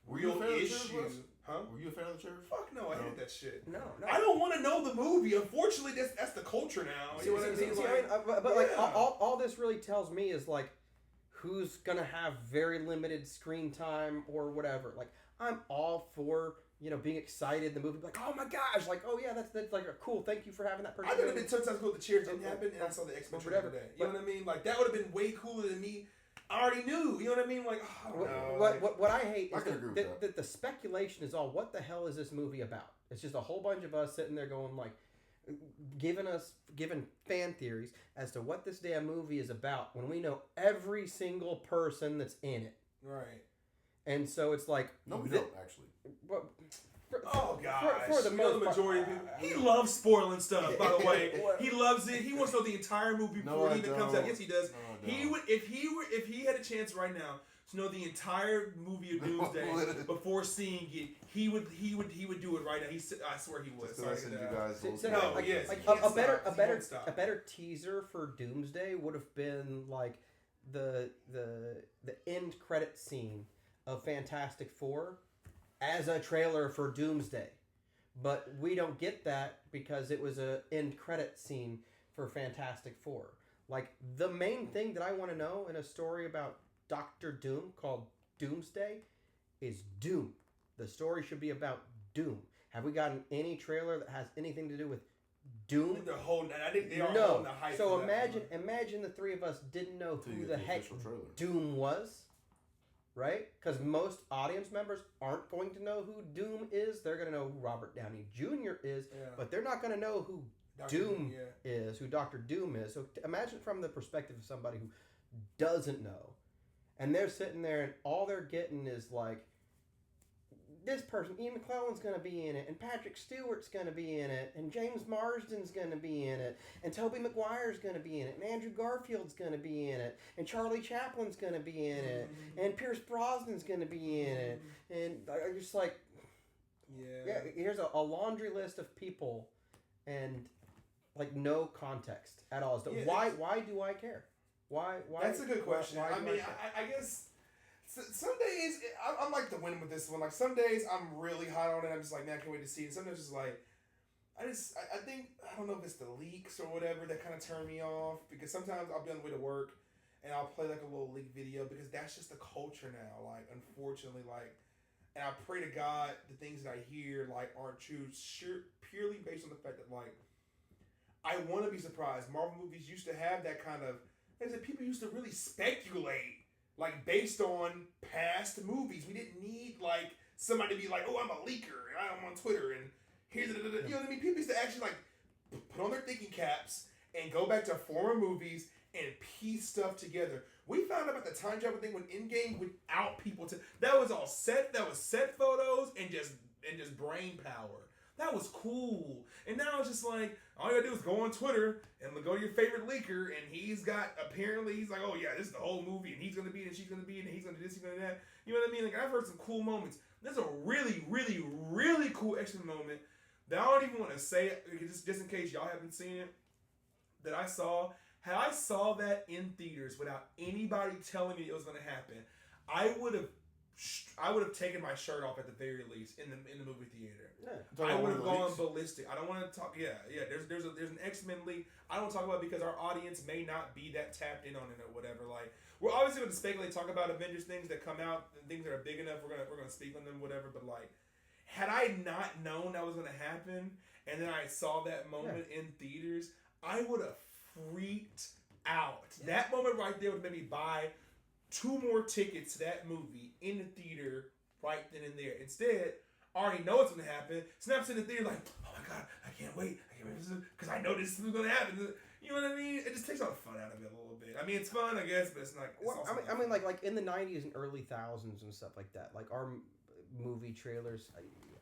issue. Huh? Were you a fan of the chairs? Fuck no, I hate that shit. No. I don't want to know the movie. Unfortunately, that's the culture now. You know what I mean? All this really tells me is like, who's gonna have very limited screen time or whatever. Like, I'm all for being excited. The movie, like, oh my gosh, like, oh yeah, that's like a cool. Thank you for having that person. I would have been sometimes cool. The cheers didn't happen, and I saw the X-Men trailer today. You know what I mean? Like that would have been way cooler than me. I already knew. You know what I mean? Like, what I hate is that the speculation is all. What the hell is this movie about? It's just a whole bunch of us sitting there going like, given fan theories as to what this damn movie is about when we know every single person that's in it. Right. And so it's like no, we don't actually. Oh gosh! For the most majority of people, he loves spoiling stuff. By the way, he loves it. He wants to know the entire movie before it even comes out. Yes, he does. No, he would if he had a chance right now to know the entire movie of Doomsday before seeing it. He would do it right now. I swear he would. Sorry, A better teaser for Doomsday would have been like the end credit scene of Fantastic Four as a trailer for Doomsday. But we don't get that because it was a end credit scene for Fantastic Four. Like, the main thing that I want to know in a story about Dr. Doom called Doomsday is Doom. The story should be about Doom. Have we gotten any trailer that has anything to do with Doom? I think they are no. holding the hype. So imagine the three of us didn't know who the heck Doom was. Right? Because most audience members aren't going to know who Doom is. They're going to know who Robert Downey Jr. is, but they're not going to know who Doom is, who Dr. Doom is. So imagine from the perspective of somebody who doesn't know, and they're sitting there and all they're getting is like, this person, Ian McKellen's going to be in it, and Patrick Stewart's going to be in it, and James Marsden's going to be in it, and Tobey Maguire's going to be in it, and Andrew Garfield's going to be in it, and Charlie Chaplin's going to be in it, and Pierce Brosnan's going to be in it, and I'm just like, here's a laundry list of people, and like no context at all. So why do I care? Why? That's a good question. I guess. Some days I'm like the win with this one. Like some days I'm really hot on it. I'm just like, man, I can't wait to see it. Sometimes it's like, I don't know if it's the leaks or whatever that kind of turn me off, because sometimes I'll be on the way to work and I'll play like a little leak video because that's just the culture now. Like, unfortunately, like, and I pray to God the things that I hear like aren't true, purely based on the fact that like I want to be surprised. Marvel movies used to have that kind of. Like I said, people used to really speculate. Like, based on past movies. We didn't need, like, somebody to be like, oh, I'm a leaker, and I'm on Twitter, and here's the... You know what I mean? People used to actually, like, put on their thinking caps and go back to former movies and piece stuff together. We found out about the time travel thing when Endgame without people to... That was all set. That was set photos and just brain power. That was cool. And now it's just like, all you gotta do is go on Twitter and go to your favorite leaker, and he's like, oh yeah, this is the whole movie, and he's gonna be in, and she's gonna be in, and he's gonna do this, he's gonna do that. You know what I mean? Like, I've heard some cool moments. There's a really, really, really cool action moment that I don't even want to say it, just in case y'all haven't seen it, that I saw. Had I saw that in theaters without anybody telling me it was gonna happen, I would have taken my shirt off at the very least in the movie theater. Yeah. I would have gone ballistic. I don't want to talk. Yeah. There's an X-Men leak. I don't talk about it because our audience may not be that tapped in on it or whatever. Like, we're obviously going to speculate, talk about Avengers things that come out, and things that are big enough. We're gonna speak on them, whatever. But like, had I not known that was going to happen, and then I saw that moment in theaters, I would have freaked out. Yeah. That moment right there would make me buy 2 more tickets to that movie in the theater right then and there. Instead, I already know what's going to happen. Snaps in the theater like, oh my God, I can't wait. Because I know this is going to happen. You know what I mean? It just takes all the fun out of it a little bit. I mean, it's fun, I guess, but it's not. I mean, like in the 90s and early thousands and stuff like that, like our movie trailers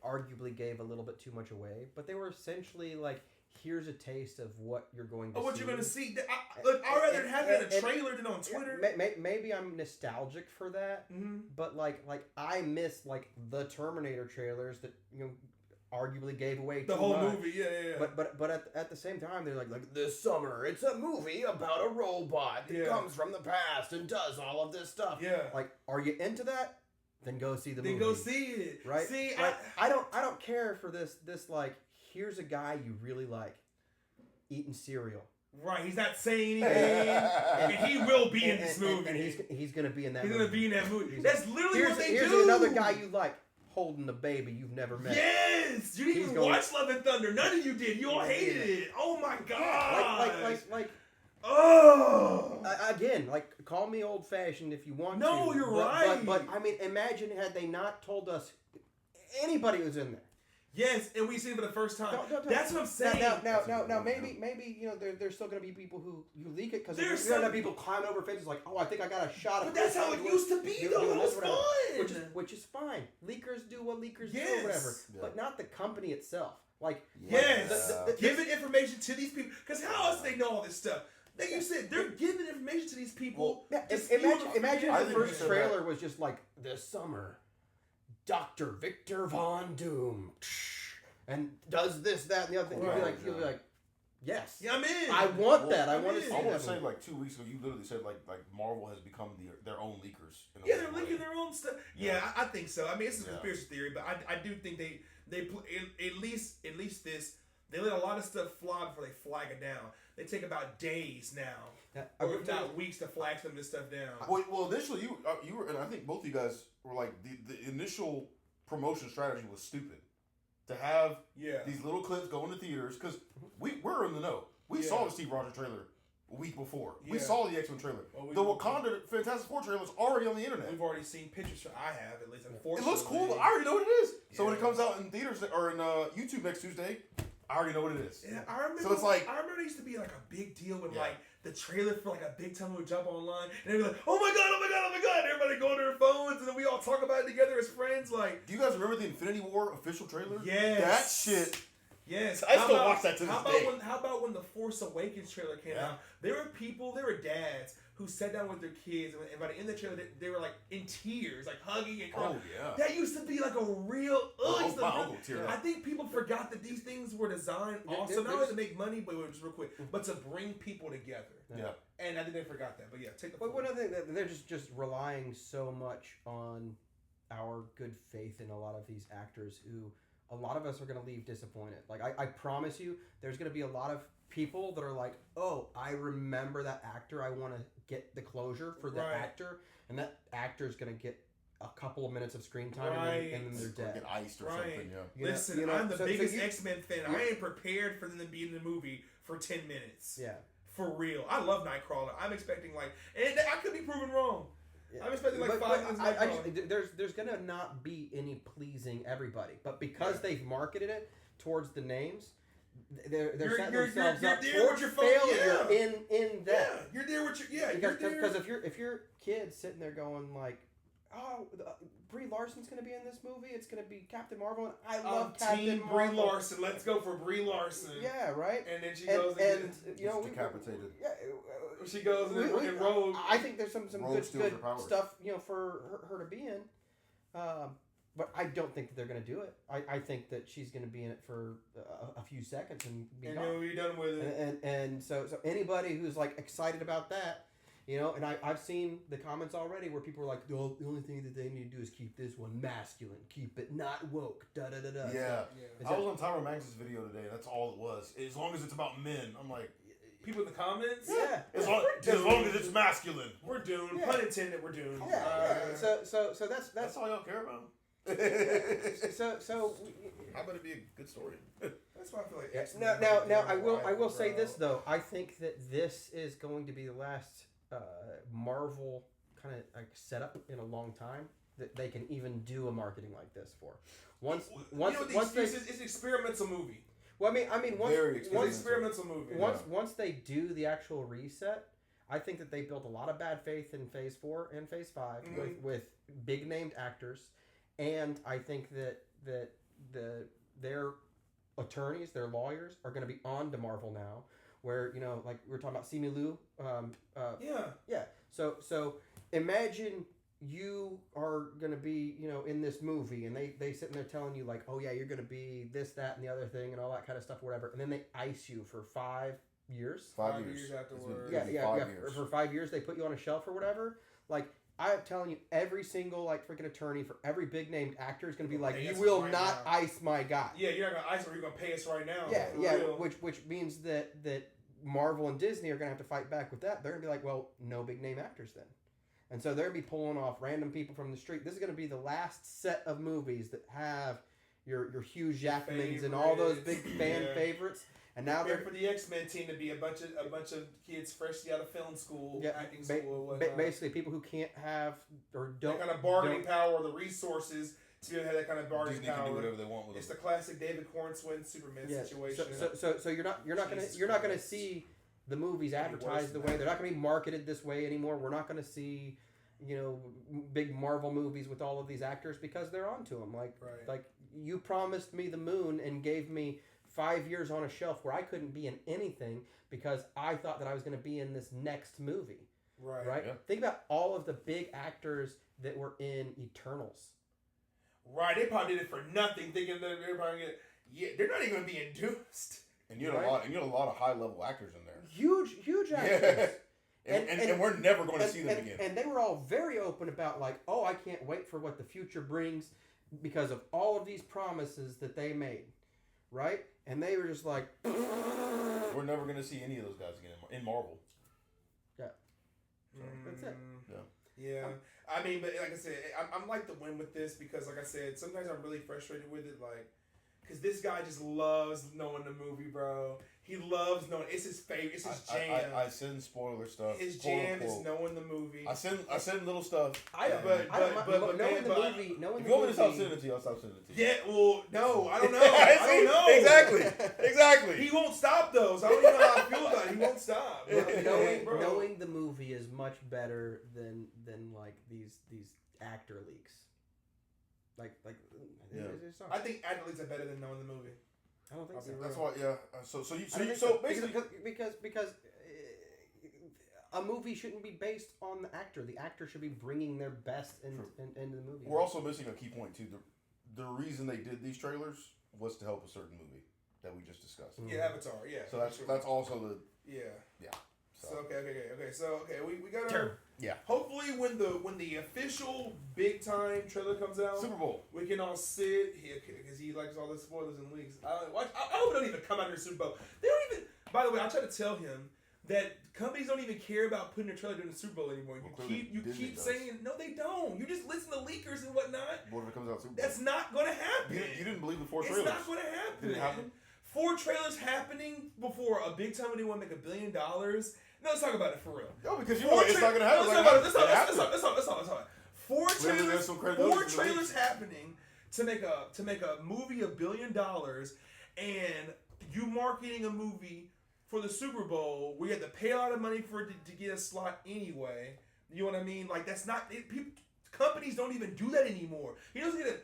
arguably gave a little bit too much away, but they were essentially like, here's a taste of what you're going to see. What you're going to see. Look, I'd rather have it in a trailer than on Twitter. Maybe I'm nostalgic for that, but like I miss like the Terminator trailers that, you know, arguably gave away the whole movie. Yeah. But at the same time, they're like this summer it's a movie about a robot that comes from the past and does all of this stuff. Yeah. Like, are you into that? Then go see the movie. Then go see it. Right? See, I don't care for this like, here's a guy you really like eating cereal. Right, he's not saying anything, and he will be in this movie. And he's going to be in that movie. He's going to be in that movie. That's literally what they do. Here's another guy you like holding a baby you've never met. Yes! You didn't even watch Love and Thunder. None of you did. You all hated it. Oh my God. Like oh! Again, like, call me old-fashioned if you want to. No, you're right. But, I mean, imagine had they not told us anybody was in there. Yes, and we see it for the first time. Don't. That's what I'm saying. Now, maybe there's still gonna be people who leak it because there's gonna be people climb over fences like, oh, I think I got a shot. But that's how it used to be, though. It was fun. Which is fine. Leakers do what leakers do, Yes. or whatever. Yeah. But not the company itself. Like, giving information to these people, because how else do they know all this stuff? Like you said, they're giving information to these people. Well, imagine the first trailer was just like, this summer, Dr. Victor Von Doom, and does this, that, and the other thing. You'll be like, yes. Yeah, I'm in. I want that. I want to see that. I want to say, like, 2 weeks ago, you literally said, like Marvel has become their own leakers. Yeah, they're leaking their own stuff. Yeah, I think so. I mean, it's a conspiracy theory, but I do think they at least this, they let a lot of stuff fly before they flag it down. They take about days now, or if not weeks, to flag some of this stuff down. Well, initially you were, and I think both of you guys were like, the initial promotion strategy was stupid. To have these little clips go into theaters, because we're in the know. We saw the Steve Rogers trailer a week before. We saw the X-Men trailer. The Wakanda Fantastic Four trailer was already on the internet. We've already seen pictures. I have, at least. It looks cool. I already know what it is. So when it comes out in theaters or in YouTube next Tuesday, I already know what it is. Yeah, I remember. So it's like, I remember it used to be like a big deal when like the trailer for like a big time would jump online, and they'd be like, "Oh my god!" And everybody go on their phones, and then we all talk about it together as friends. Like, do you guys remember the Infinity War official trailer? Yes. That shit. Yes. I still watch that to this day. How about when the Force Awakens trailer came out? There were dads who sat down with their kids, and by the end of the trailer, they were like in tears, like hugging and crying. Oh yeah. That used to be like a real. I think people forgot that these things were designed also not only to make money, but just real quick, but to bring people together. Yeah. And I think they forgot that. But yeah, take the. But one other thing, they're just relying so much on our good faith in a lot of these actors who. A lot of us are going to leave disappointed. Like, I promise you, there's going to be a lot of people that are like, oh, I remember that actor. I want to get the closure for the actor. And that actor's going to get a couple of minutes of screen time and then they're dead. Get iced or something, Listen, I'm the biggest X-Men fan. I ain't prepared for them to be in the movie for 10 minutes. Yeah. For real. I love Nightcrawler. I'm expecting, and I could be proven wrong. I'm expecting 5 minutes. There's gonna not be any pleasing everybody, but because they've marketed it towards the names, they're setting themselves up towards failure in that. Yeah, you're there with your because if your kid's sitting there going like, oh, Brie Larson's gonna be in this movie. It's gonna be Captain Marvel, and I love Captain Marvel. Brie Larson. Let's go for Brie Larson. Yeah, right. And then she goes and decapitated. She goes in Rogue. I think there's some good stuff for her to be in, but I don't think that they're going to do it. I think that she's going to be in it for a few seconds and be gone. And we're done with it. And so anybody who's like excited about that, and I've seen the comments already where people are like, the only thing that they need to do is keep this one masculine, keep it not woke, da da da da. Yeah. I was on Tyra Banks' video today. That's all it was. As long as it's about men, I'm like. People in the comments? Yeah. As long as it's masculine. We're doomed. Yeah. Pun intended, we're doomed. Yeah. So that's all y'all care about? so I bet it'd be a good story. That's why I feel like now I will say this though. I think that this is going to be the last Marvel kind of like setup in a long time that they can even do a marketing like this for. Once it's an experimental movie. Well, I mean, experimental movie. Once they do the actual reset, I think that they built a lot of bad faith in Phase 4 and Phase 5 with big named actors, and I think that their attorneys, their lawyers, are going to be on to Marvel now, where like we were talking about Simu Liu. So imagine. You are going to be, in this movie, and they sitting there telling you, like, oh, yeah, you're going to be this, that, and the other thing, and all that kind of stuff, whatever. And then they ice you for 5 years. 5 years afterwards. Yeah. For 5 years, they put you on a shelf or whatever. Like, I'm telling you, every single, like, freaking attorney for every big-named actor is going to be like, you will not ice my guy. Yeah, you're not going to ice him, or you're going to pay us right now. Yeah, which means that Marvel and Disney are going to have to fight back with that. They're going to be like, well, no big-name actors then. And so they're going to be pulling off random people from the street. This is going to be the last set of movies that have your Hugh Jackmans and all those big fan favorites. And now they're for the X-Men team to be a bunch of kids freshly out of film school, acting school, or basically people who can't have or don't kind of bargaining power or the resources to be able to have that kind of bargaining Disney power. can do whatever they want with It's them. the classic David Cornswin Superman situation. So you're not gonna see the movies advertised the way they're not gonna be marketed this way anymore. We're not gonna see, big Marvel movies with all of these actors because they're onto them. Like you promised me the moon and gave me 5 years on a shelf where I couldn't be in anything because I thought that I was going to be in this next movie. Right? Yeah. Think about all of the big actors that were in Eternals. Right, they probably did it for nothing, thinking that they're probably they're not even going to be induced. And you had a lot of high level actors in there. Huge actors. Yeah. And we're never going to see them again. And they were all very open about I can't wait for what the future brings because of all of these promises that they made. Right? And they were just like... We're never going to see any of those guys again in Marvel. Yeah. So that's it. Yeah. I mean, but like I said, I'm like the win with this because, like I said, sometimes I'm really frustrated with it, because this guy just loves knowing the movie, bro. He loves knowing. It's his favorite. It's his jam. I send spoiler stuff. His jam is knowing the movie. I send little stuff. But knowing the movie. If you want me to stop sending it to you, I'll stop sending it to you. Yeah, well, no, I don't know. I don't know. Exactly. He won't stop those. I don't even know how I feel about it. He won't stop. Knowing the movie is much better than like these actor leaks. I think actor leaks are better than knowing the movie. I don't think so. That's why, yeah. Because a movie shouldn't be based on the actor. The actor should be bringing their best into the movie. We're also missing a key point too. The reason they did these trailers was to help a certain movie that we just discussed. Yeah, Avatar. Yeah. So that's also the yeah. So okay. So we got our yeah. Hopefully, when the official big time trailer comes out, Super Bowl, we can all sit here because he likes all the spoilers and leaks. I hope it don't even come out in the Super Bowl. They don't even. By the way, I try to tell him that companies don't even care about putting a trailer during the Super Bowl anymore. You keep saying no, they don't. You just listen to leakers and whatnot. What if it comes out Super Bowl? That's not going to happen. You didn't believe the 4 trailers. It's not going to happen. Did it happen? 4 trailers happening before a big time anyone make $1 billion. No, let's talk about it for real. No, because you know it's not gonna happen. Let's talk about it. 4 trailers happening to make a movie $1 billion, and you marketing a movie for the Super Bowl where you have to pay a lot of money for it to get a slot anyway. You know what I mean? Like that's not companies don't even do that anymore. You don't get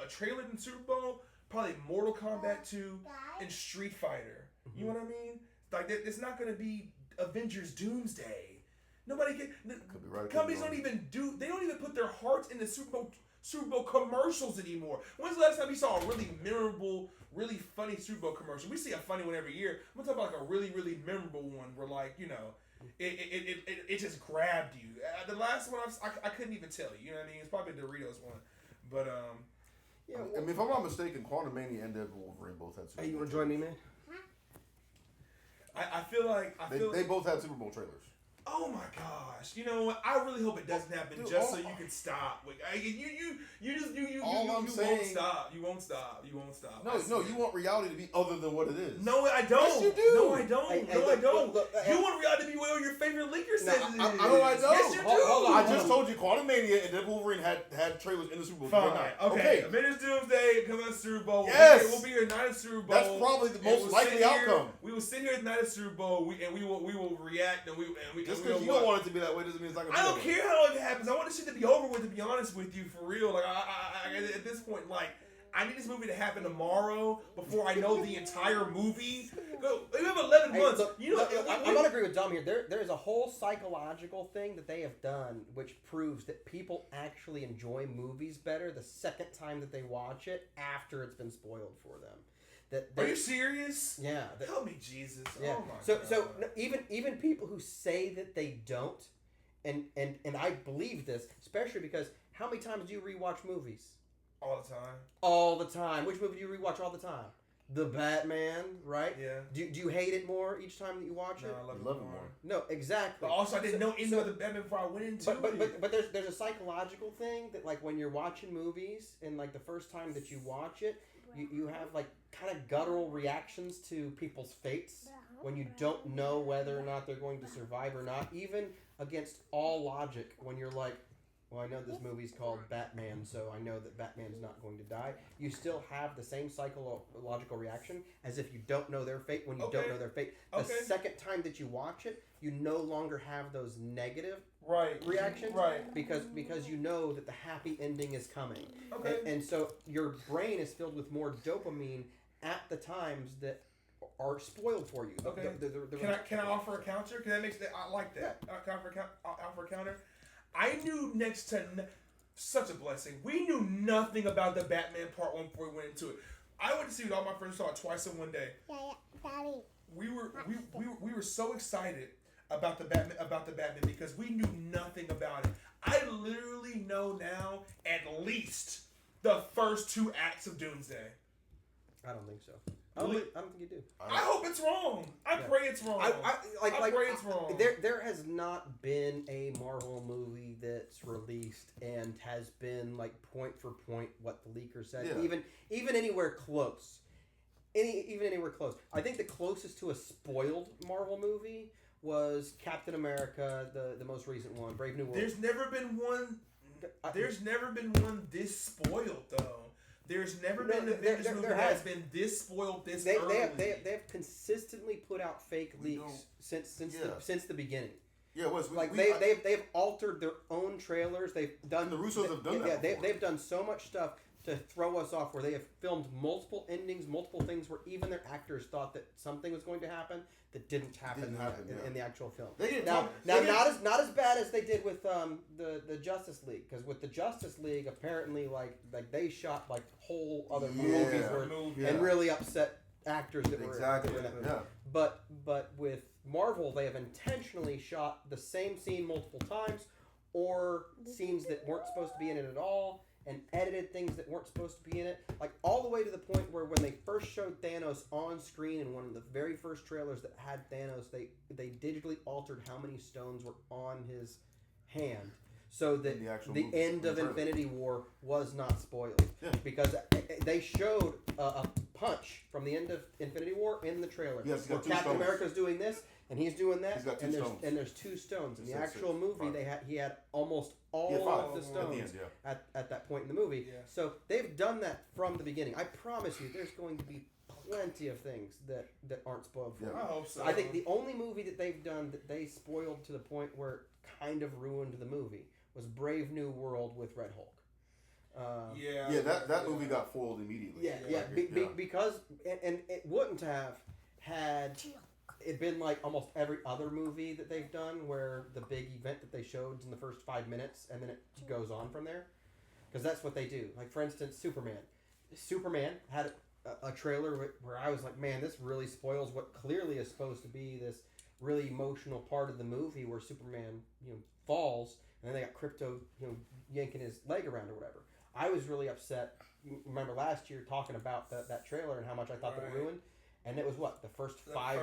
a trailer in the Super Bowl. Probably Mortal Kombat 2 and Street Fighter. You know what I mean? Like it's not gonna be Avengers Doomsday. Nobody can. Companies don't even do. They don't even put their hearts in the Super Bowl commercials anymore. When's the last time you saw a really memorable, really funny Super Bowl commercial? We see a funny one every year. I'm gonna talk about like a really, really memorable one where it just grabbed you. The last one I couldn't even tell you. You know what I mean? It's probably the Doritos one, but yeah. I mean, if I'm not mistaken, Quantumania and Deadpool Wolverine both had Super Bowl. Hey, you want to join me, man? I feel like they both had Super Bowl trailers. Oh my gosh! You know what? I really hope it doesn't happen, dude, so you can stop. You won't stop. You won't stop. No, you want reality to be other than what it is. No, I don't. Yes, you do. No, I don't. I don't. You want reality to be what your favorite leaker says it is. No, I don't. Yes, you do. I just told you, Quantumania and Deadpool Wolverine had trailers in the Super Bowl. Fine. Okay. Avengers Doomsday coming out Super Bowl. Yes. We'll be here at night of Super Bowl. That's probably the most likely outcome. We will sit here at night of Super Bowl. We will react and we. Just because you don't want it to be that way doesn't mean it's not gonna be I don't care how long it happens. I want this shit to be over with, to be honest with you, for real. Like, I at this point, like, I need this movie to happen tomorrow before I know the entire movie. We have 11 months. Look, I'm going to agree with Dom here. There is a whole psychological thing that they have done which proves that people actually enjoy movies better the second time that they watch it after it's been spoiled for them. Are you serious? Yeah. Help me, Jesus. Yeah. Oh my God. So even people who say that they don't, and I believe this, especially because how many times do you rewatch movies? All the time. All the time. Which movie do you rewatch all the time? The Batman, right? Yeah. Do you hate it more each time that you watch it? I love it more. No, exactly. But also, I didn't know anything about the Batman before I went into it. But there's a psychological thing that, like, when you're watching movies and, like, the first time that you watch it, you have, like, kind of guttural reactions to people's fates when you don't know whether or not they're going to survive or not, even against all logic, when you're like, well, I know this movie's called Batman, so I know that Batman's not going to die. You still have the same psychological reaction as if you don't know their fate when you don't know their fate. The second time that you watch it, you no longer have those negative reactions, because you know that the happy ending is coming. And so your brain is filled with more dopamine at the times that are spoiled for you. Can I offer a counter? Because that makes that I like that. Can I offer a counter? I knew next to such a blessing. We knew nothing about the Batman Part 1 before we went into it. I went to see it. All my friends saw it twice in one day. Daddy. We were so excited about the Batman because we knew nothing about it. I literally know now at least the first 2 acts of Doomsday. I don't think so. I don't think you do. I hope it's wrong. I pray it's wrong. I pray it's wrong. There has not been a Marvel movie that's released and has been like point for point what the leaker said. Yeah. Even anywhere close. Even anywhere close. I think the closest to a spoiled Marvel movie was Captain America, the most recent one, Brave New World. There's never been one. There's never been one this spoiled though. There's never been an Avengers movie that has been this spoiled this early. They have consistently put out fake leaks since the beginning. Yeah, it was like they've altered their own trailers. They've done the Russos have done that. Yeah, they've done so much stuff to throw us off, where they have filmed multiple endings, multiple things, where even their actors thought that something was going to happen that didn't happen in the actual film. Not as bad as they did with the Justice League, because with the Justice League, apparently like they shot like whole other movies and really upset actors that were in that movie. Yeah. But with Marvel, they have intentionally shot the same scene multiple times, or scenes that weren't supposed to be in it at all, and edited things that weren't supposed to be in it. Like, all the way to the point where when they first showed Thanos on screen in one of the very first trailers that had Thanos, they digitally altered how many stones were on his hand, so that the end of Infinity War was not spoiled. Yeah. Because they showed a punch from the end of Infinity War in the trailer. Yes, where Captain America's doing this, and he's doing that, and there's 2 stones. In the actual movie, he had almost all of the stones at that point in the movie. Yeah. So they've done that from the beginning. I promise you, there's going to be plenty of things that aren't spoiled for you. I hope so. I think the only movie that they've done that they spoiled to the point where it kind of ruined the movie was Brave New World with Red Hulk. That movie got foiled immediately. Because it wouldn't have had it been like almost every other movie that they've done, where the big event that they showed is in the first 5 minutes and then it goes on from there. Because that's what they do. Like, for instance, Superman had a trailer where I was like, man, this really spoils what clearly is supposed to be this really emotional part of the movie, where Superman, falls, and then they got Krypto, yanking his leg around or whatever. I was really upset. Remember last year talking about that trailer and how much I thought that it ruined, and it was the first five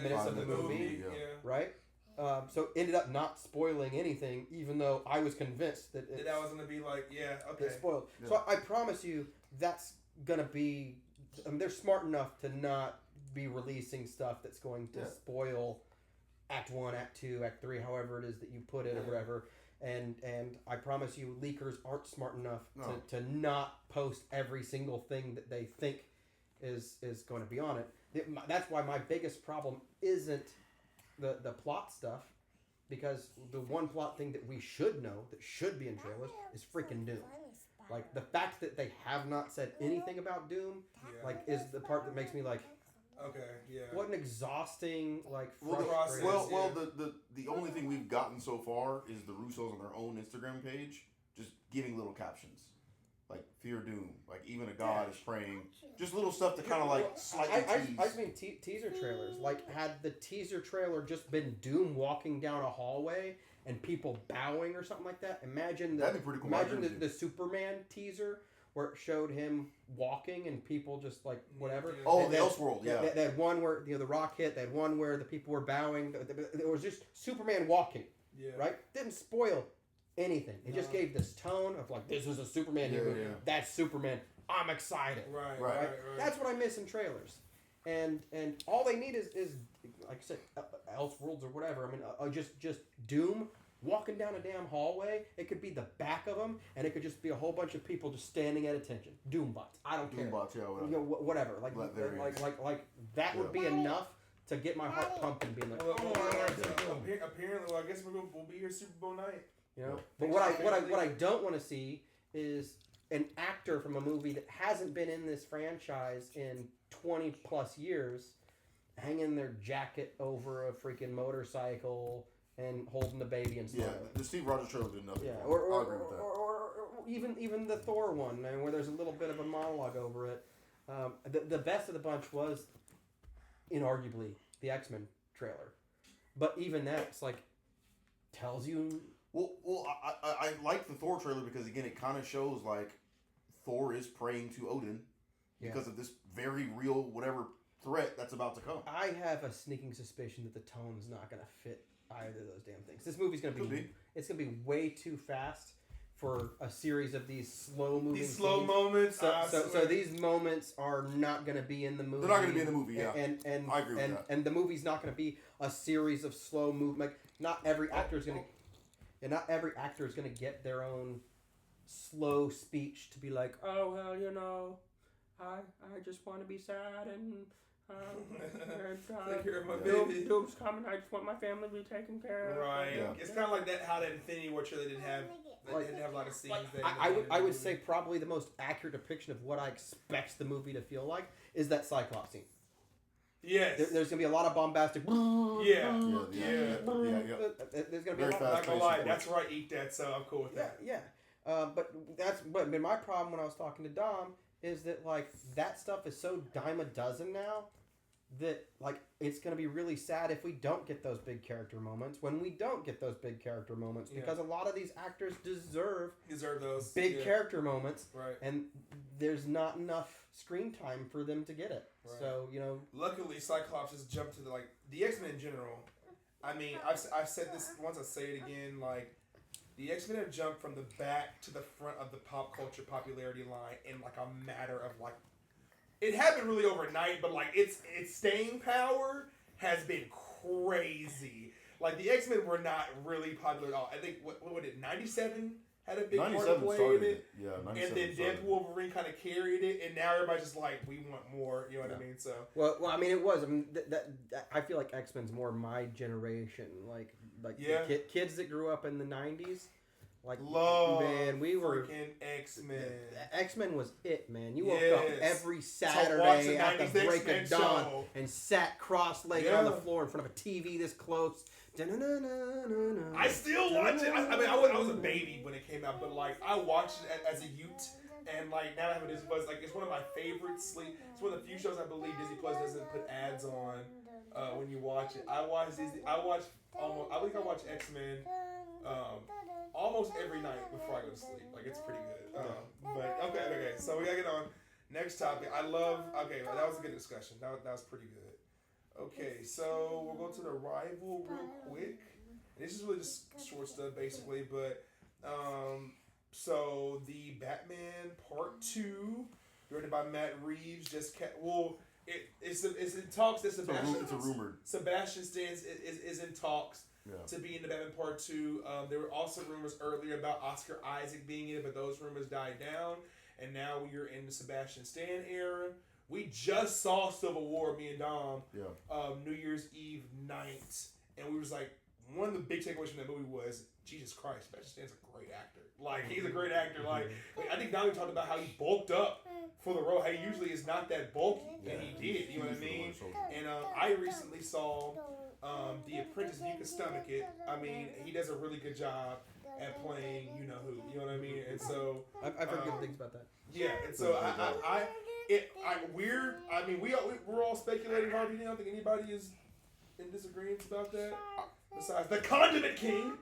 minutes of the movie, right? So ended up not spoiling anything, even though I was convinced that that was gonna be it's spoiled. Yeah. So I promise you, that's gonna be. They're smart enough to not be releasing stuff that's going to spoil Act 1, Act 2, Act 3, however it is that you put it or whatever. And I promise you, leakers aren't smart enough to not post every single thing that they think is going to be on it. That's why my biggest problem isn't the plot stuff, because the one plot thing that we should know, that should be in trailers, is freaking Doom. Like, the fact that they have not said anything about Doom, is the part that makes me like, okay, yeah. What an exhausting, process. The only thing we've gotten so far is the Russos on their own Instagram page just giving little captions. Like, fear Doom. Like, even a god is praying. Just little stuff to kind of slightly tease. I just mean teaser trailers. Like, had the teaser trailer just been Doom walking down a hallway and people bowing or something like that. Imagine that'd be pretty cool. Imagine the Superman teaser where it showed him walking and people just whatever. Oh, the Elseworld, They had one where the rock hit. They had one where the people were bowing. It was just Superman walking, right? Didn't spoil anything. It just gave this tone of this is a Superman movie. That's Superman. I'm excited. Right. That's what I miss in trailers. And all they need is like I said, Elseworlds or whatever. I mean, just Doom walking down a damn hallway. It could be the back of them, and it could just be a whole bunch of people just standing at attention. Doombots. I don't care. Doombots, yeah, whatever. You know, whatever. Like that would be enough to get my heart pumping, being like, apparently, I guess we'll be here Super Bowl night. You know, but what I don't want to see is an actor from a movie that hasn't been in this franchise in 20 plus years hanging their jacket over a freaking motorcycle and holding the baby and stuff. Yeah, the Steve Rogers trailer did nothing. Yeah, I agree with that. or even the Thor one, man, where there's a little bit of a monologue over it. The best of the bunch was, inarguably, the X-Men trailer. But even that's like, tells you... Well, I like the Thor trailer because, again, it kind of shows, like, Thor is praying to Odin because of this very real, whatever threat that's about to come. I have a sneaking suspicion that the tone's not going to fit either of those damn things. This movie's going to be... It's going to be way too fast for a series of these slow-moving These slow scenes. moments. So these moments are not going to be in the movie. They're not going to be in the movie, yeah. And I agree with that. And the movie's not going to be a series of slow movement. Like, not every actor is going to... And not every actor is going to get their own slow speech to be like, oh, well, you know, I just want to be sad and take care of my baby. Doom's coming. I just want my family to be taken care of. Right. Yeah. It's kind of like that. How that Infinity War trailer didn't have a lot of scenes. I would say probably the most accurate depiction of what I expect the movie to feel like is that Cyclops scene. Yes. There's going to be a lot of bombastic. Yeah. There's going to be a lot. Not gonna lie, that's where I eat that, so I'm cool with that. Yeah. But my problem when I was talking to Dom is that like that stuff is so dime a dozen now that like it's going to be really sad if we don't get those big character moments when we don't get those big character moments because a lot of these actors deserve those big character moments, right? And there's not enough screen time for them to get it. Right. So you know, luckily Cyclops just jumped to the X-Men in general. I mean, I've said this once, I'll say it again. Like the X-Men have jumped from the back to the front of the pop culture popularity line in like a matter of like. It happened really overnight, but like its staying power has been crazy. Like the X-Men were not really popular at all. I think what would it 97 had a big part to play in it. Yeah, 97 and then Deadpool Wolverine kind of carried it, and now everybody's just like, we want more. You know what I mean? So well, I mean, it was. I mean, that I feel like X-Men's more my generation. Like the kids that grew up in the 90s. Like, man, we were freaking X-Men. X-Men was it, man. You woke up every Saturday at the break of dawn and sat cross-legged on the floor in front of a TV this close. I still watch it. I mean, I was a baby when it came out, but like I watched it as a youth, and like now I have a Disney Plus. Like it's one of my favorites. It's one of the few shows I believe Disney Plus doesn't put ads on when you watch it. I watch X-Men. Almost every night before I go to sleep. Like, it's pretty good. But, okay. So, we gotta get on. Next topic. Okay, that was a good discussion. That was pretty good. Okay, so we'll go to the rival real quick. This is really just short stuff, basically. But, so the Batman Part 2, directed by Matt Reeves, it's in talks that Sebastian... It's a rumored. Sebastian Stan is in talks. To be in the Batman Part 2. There were also rumors earlier about Oscar Isaac being in it, but those rumors died down. And now we are in the Sebastian Stan era. We just saw Civil War, me and Dom, New Year's Eve night. And we was like, one of the big takeaways from that movie was, Jesus Christ, Sebastian Stan's a great actor. Like, he's a great actor. Like I think Dom talked about how he bulked up for the role. How he usually is not that bulky. And he did, you know what I mean? And I recently saw... The Apprentice, you can stomach it. I mean, he does a really good job at playing you know who. You know what I mean? And so I've heard good things about that. Yeah, and so we're all speculating. Harvey, I don't think anybody is in disagreement about that. Besides the Condiment King.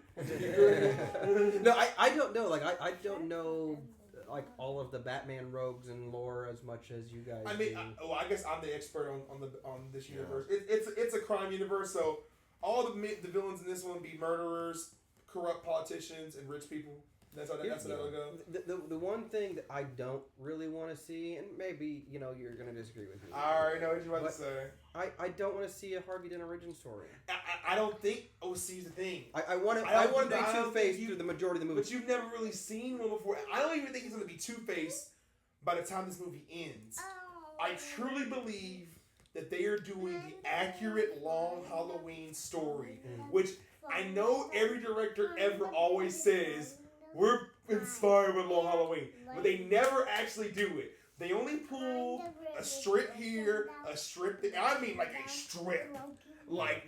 No, I don't know. Like I don't know. Like all of the Batman rogues and lore as much as you guys. I mean, do. I guess I'm the expert on this universe. It's a crime universe, so all the villains in this one be murderers, corrupt politicians, and rich people. That's how that'll go. The one thing that I don't really want to see, and maybe you're gonna disagree with me. I already know what you're about to say. I don't want to see a Harvey Dent origin story. I don't think. Oh, see the thing. I want to be Two-Face through the majority of the movie. But you've never really seen one before. I don't even think he's going to be Two-Face by the time this movie ends. I truly believe that they are doing the accurate Long Halloween story, which I know every director ever always says, we're inspired with Long Halloween, but they never actually do it. They only pull a strip here, a strip there. I mean, like a strip, like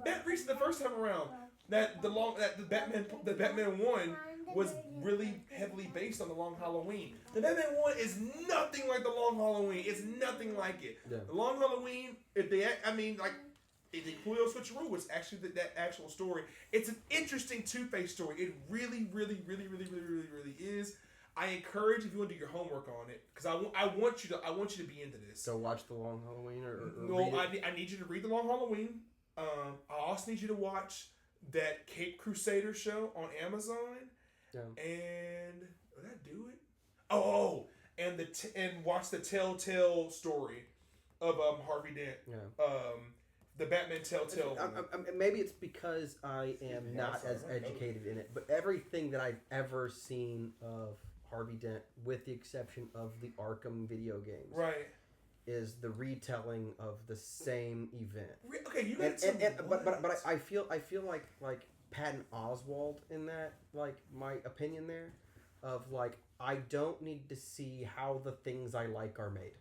that reason the first time around that the Batman 1 was really heavily based on the Long Halloween. The Batman 1 is nothing like the Long Halloween. It's nothing like it. Yeah. The Long Halloween, if they pull a switcheroo, it's actually that actual story. It's an interesting Two-Face story. It really, really, really, really, really, really, really is. I encourage if you want to do your homework on it, because I want you to be into this. So watch the Long Halloween or no, I need you to read the Long Halloween. I also need you to watch that Cape Crusader show on Amazon. Yeah. And did that do it? Oh, and and watch the Telltale story of Harvey Dent. Yeah. The Batman Telltale. Maybe it's because I am not as educated in it, but everything that I've ever seen of Harvey Dent, with the exception of the Arkham video games, right, is the retelling of the same event. Okay, you got but I feel like Patton Oswalt in that, like, my opinion there, of like, I don't need to see how the things I like are made.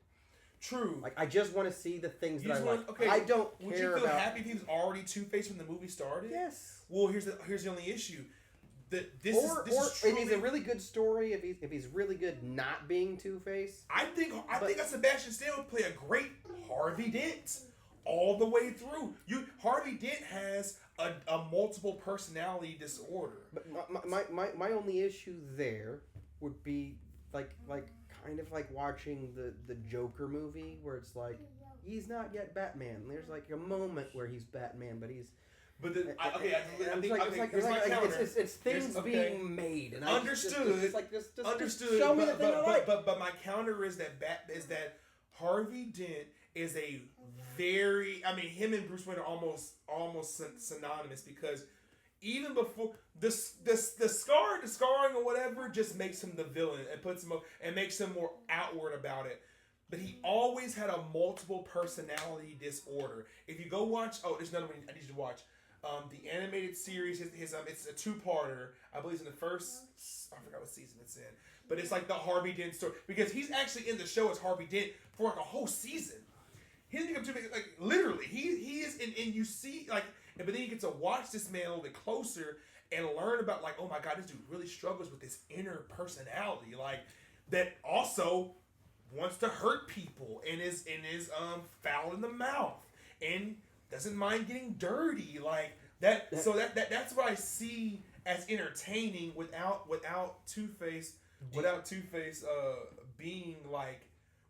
True. Like, I just want to see the things that I like. Okay, I don't care about... Would you feel happy if he was already Two-Face when the movie started? Yes. Well, here's the only issue. This is truly... if he's a really good story, if he's really good not being Two-Face. I think that Sebastian Stan would play a great Harvey Dent all the way through. Harvey Dent has a multiple personality disorder. But my only issue there would be like kind of like watching the Joker movie, where it's like, he's not yet Batman. There's like a moment where he's Batman, but he's... But then, it's things being made, and understood. Understood. Show me the thing I like. But my counter is that Harvey Dent is a very... I mean, him and Bruce Wayne are almost synonymous, because even before the scarring or whatever just makes him the villain and puts him up and makes him more outward about it. But he always had a multiple personality disorder. If you go watch, there's another one I need you to watch. The animated series, it's a 2-parter. I believe it's in the first, I forgot what season it's in. But it's like the Harvey Dent story, because he's actually in the show as Harvey Dent for like a whole season. He doesn't become too big, like literally. He is, and you see like, but then you get to watch this man a little bit closer and learn about, like, oh my God, this dude really struggles with this inner personality, like, that also wants to hurt people and is foul in the mouth and doesn't mind getting dirty, like that. So that's what I see as entertaining without Two-Face being like,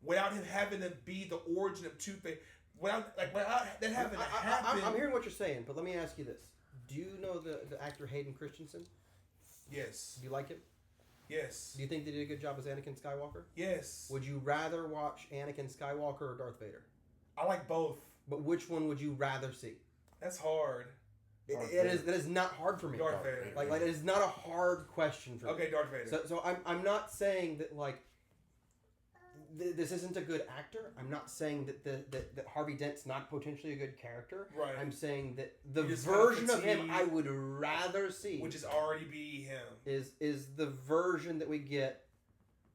without him having to be the origin of Two-Face, without that having to happen. I'm hearing what you're saying, but let me ask you this: do you know the actor Hayden Christensen? Yes. Do you like him? Yes. Do you think they did a good job as Anakin Skywalker? Yes. Would you rather watch Anakin Skywalker or Darth Vader? I like both. But which one would you rather see? That's hard. That is not hard for me. Darth Vader. Like it is not a hard question for me. Okay, Darth Vader. So I'm not saying that like this isn't a good actor. I'm not saying that Harvey Dent's not potentially a good character. Right. I'm saying that the version of him I would rather see, which is already be him, is the version that we get,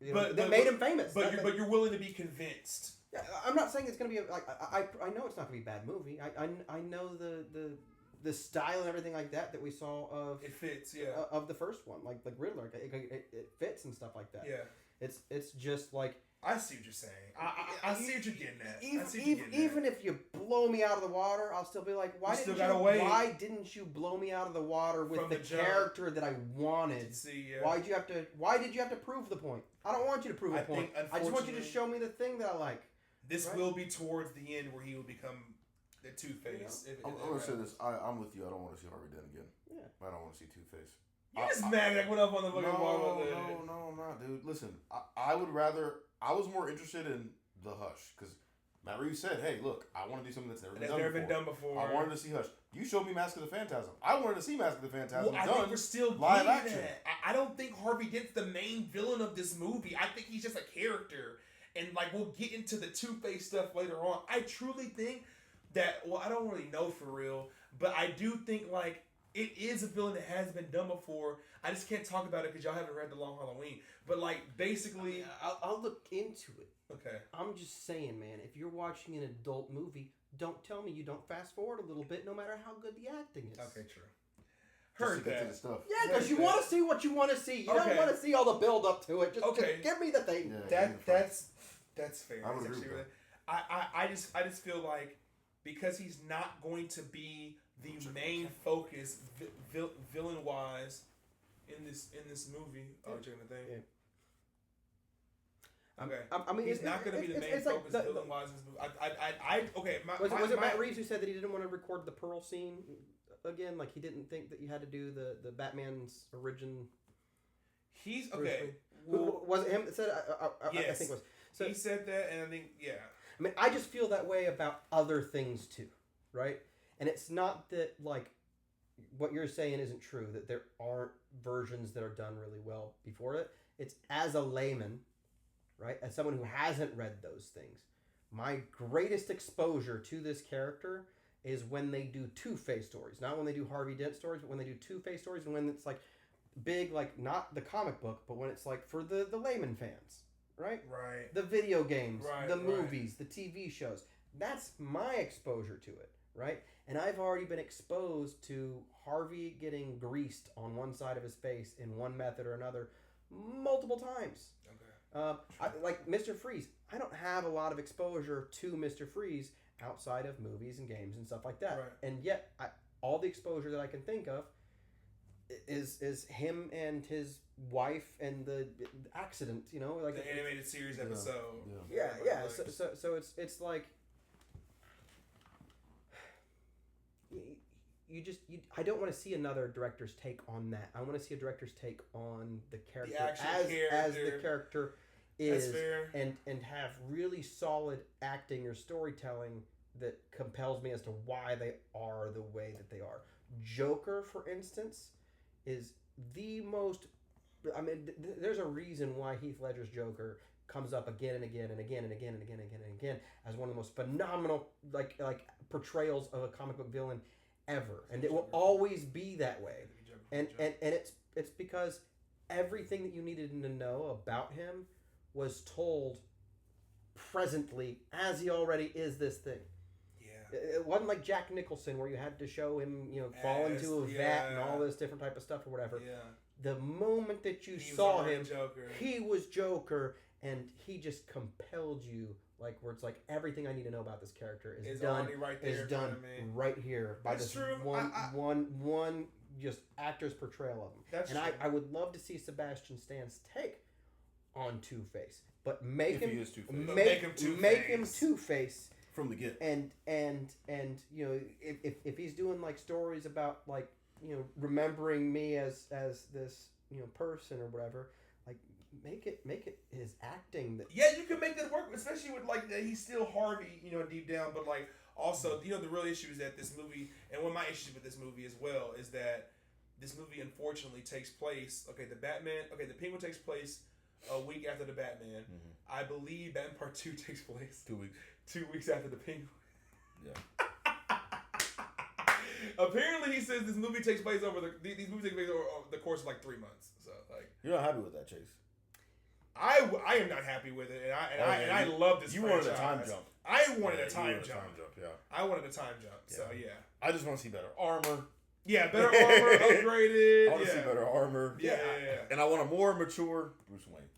that made him famous. But you're willing to be convinced. Yeah, I'm not saying it's going to be like I know it's not going to be a bad movie. I know the style and everything like that we saw of it fits, yeah, of the first one, like Riddler, it fits and stuff like that. Yeah, it's just like, I see what you're saying. I see what you're getting at. Even if you blow me out of the water, I'll still be like, why didn't you blow me out of the water with the character that I wanted? See, yeah. Why did you have to prove the point? I don't want you to prove a point. I just want you to show me the thing that I like. This will be towards the end where he will become the Two-Face. Yeah. I'm going to say this. I'm with you. I don't want to see Harvey Dent again. Yeah. I don't want to see Two-Face. You just mad that went up on the fucking wall. No, I'm not, dude. Listen, I would rather... I was more interested in The Hush, because Matt Reeves said, "Hey, look, I want to do something that's never been done before. I wanted to see Hush. You showed me Mask of the Phantasm. I wanted to see Mask of the Phantasm. I think we're still live action. I don't think Harvey Dent's the main villain of this movie. I think he's just a character, and like we'll get into the Two-Face stuff later on. I truly think that. Well, I don't really know for real, but I do think like it is a villain that has been done before. I just can't talk about it because y'all haven't read The Long Halloween. But like basically, I'll look into it. Okay. I'm just saying, man, if you're watching an adult movie, don't tell me you don't fast forward a little bit, no matter how good the acting is. Okay, true. Heard that. Stuff. Yeah, because you want to see what you want to see. You don't want to see all the build up to it. Just give me the thing. Yeah, that's fair. I would agree with that. I just feel like because he's not going to be the main focus villain wise in this movie. Oh, you're gonna think. Yeah. Okay. I mean, he's not going to be the main focus villain-wise in this movie. Okay. Was it Matt Reeves who said that he didn't want to record the Pearl scene again? Like, he didn't think that you had to do the Batman's origin. He's okay. Well, was it him that said? Yes. I think it was. So he said that, and I think I mean, I just feel that way about other things too, right? And it's not that like what you're saying isn't true. That there aren't versions that are done really well before it. It's as a layman. Right? As someone who hasn't read those things, my greatest exposure to this character is when they do Two-Face stories. Not when they do Harvey Dent stories, but when they do Two-Face stories and when it's like big, like not the comic book, but when it's like for the layman fans, right? Right. The video games, the movies, the TV shows. That's my exposure to it, right? And I've already been exposed to Harvey getting greased on one side of his face in one method or another multiple times. Like Mr. Freeze, I don't have a lot of exposure to Mr. Freeze outside of movies and games and stuff like that. Right. And yet, all the exposure that I can think of is him and his wife and the accident. You know, like the animated series episode. Yeah. So it's like I don't want to see another director's take on that. I want to see a director's take on the character as the character is, and have really solid acting or storytelling that compels me as to why they are the way that they are. Joker, for instance, is the most. I mean, there's a reason why Heath Ledger's Joker comes up again and again and again and again and again and again and again as one of the most phenomenal like portrayals of a comic book villain ever, and it will always be that way. And it's because everything that you needed to know about him was told presently as he already is this thing. Yeah. It wasn't like Jack Nicholson where you had to show him, fall into a vat and all this different type of stuff or whatever. Yeah. The moment that you saw him, he was Joker, and he just compelled you. Like where it's like everything I need to know about this character is done right here by this one just actor's portrayal of him. That's true. I would love to see Sebastian Stan's take on Two-Face, but make him Two-Face from the get. And if he's doing like stories about like remembering me as this person or whatever. Make it his acting that. Yeah, you can make that work, especially with like he's still Harvey, deep down. But like also, the real issue is that this movie, and one of my issues with this movie as well, is that this movie unfortunately takes place. Okay, the Penguin takes place a week after the Batman. Mm-hmm. I believe Batman Part 2 takes place 2 weeks. 2 weeks after the Penguin. Yeah. Apparently, he says this movie takes place these movies take place over the course of like 3 months. So like, you're not happy with that, Chase. I am not happy with it, and I love this. You franchise. wanted a time jump. I wanted a time jump. Yeah. I wanted a time jump. Yeah. So yeah. I just want to see better armor. Yeah, better armor, upgraded. I want to see better armor. Yeah. And I want a more mature Bruce Wayne.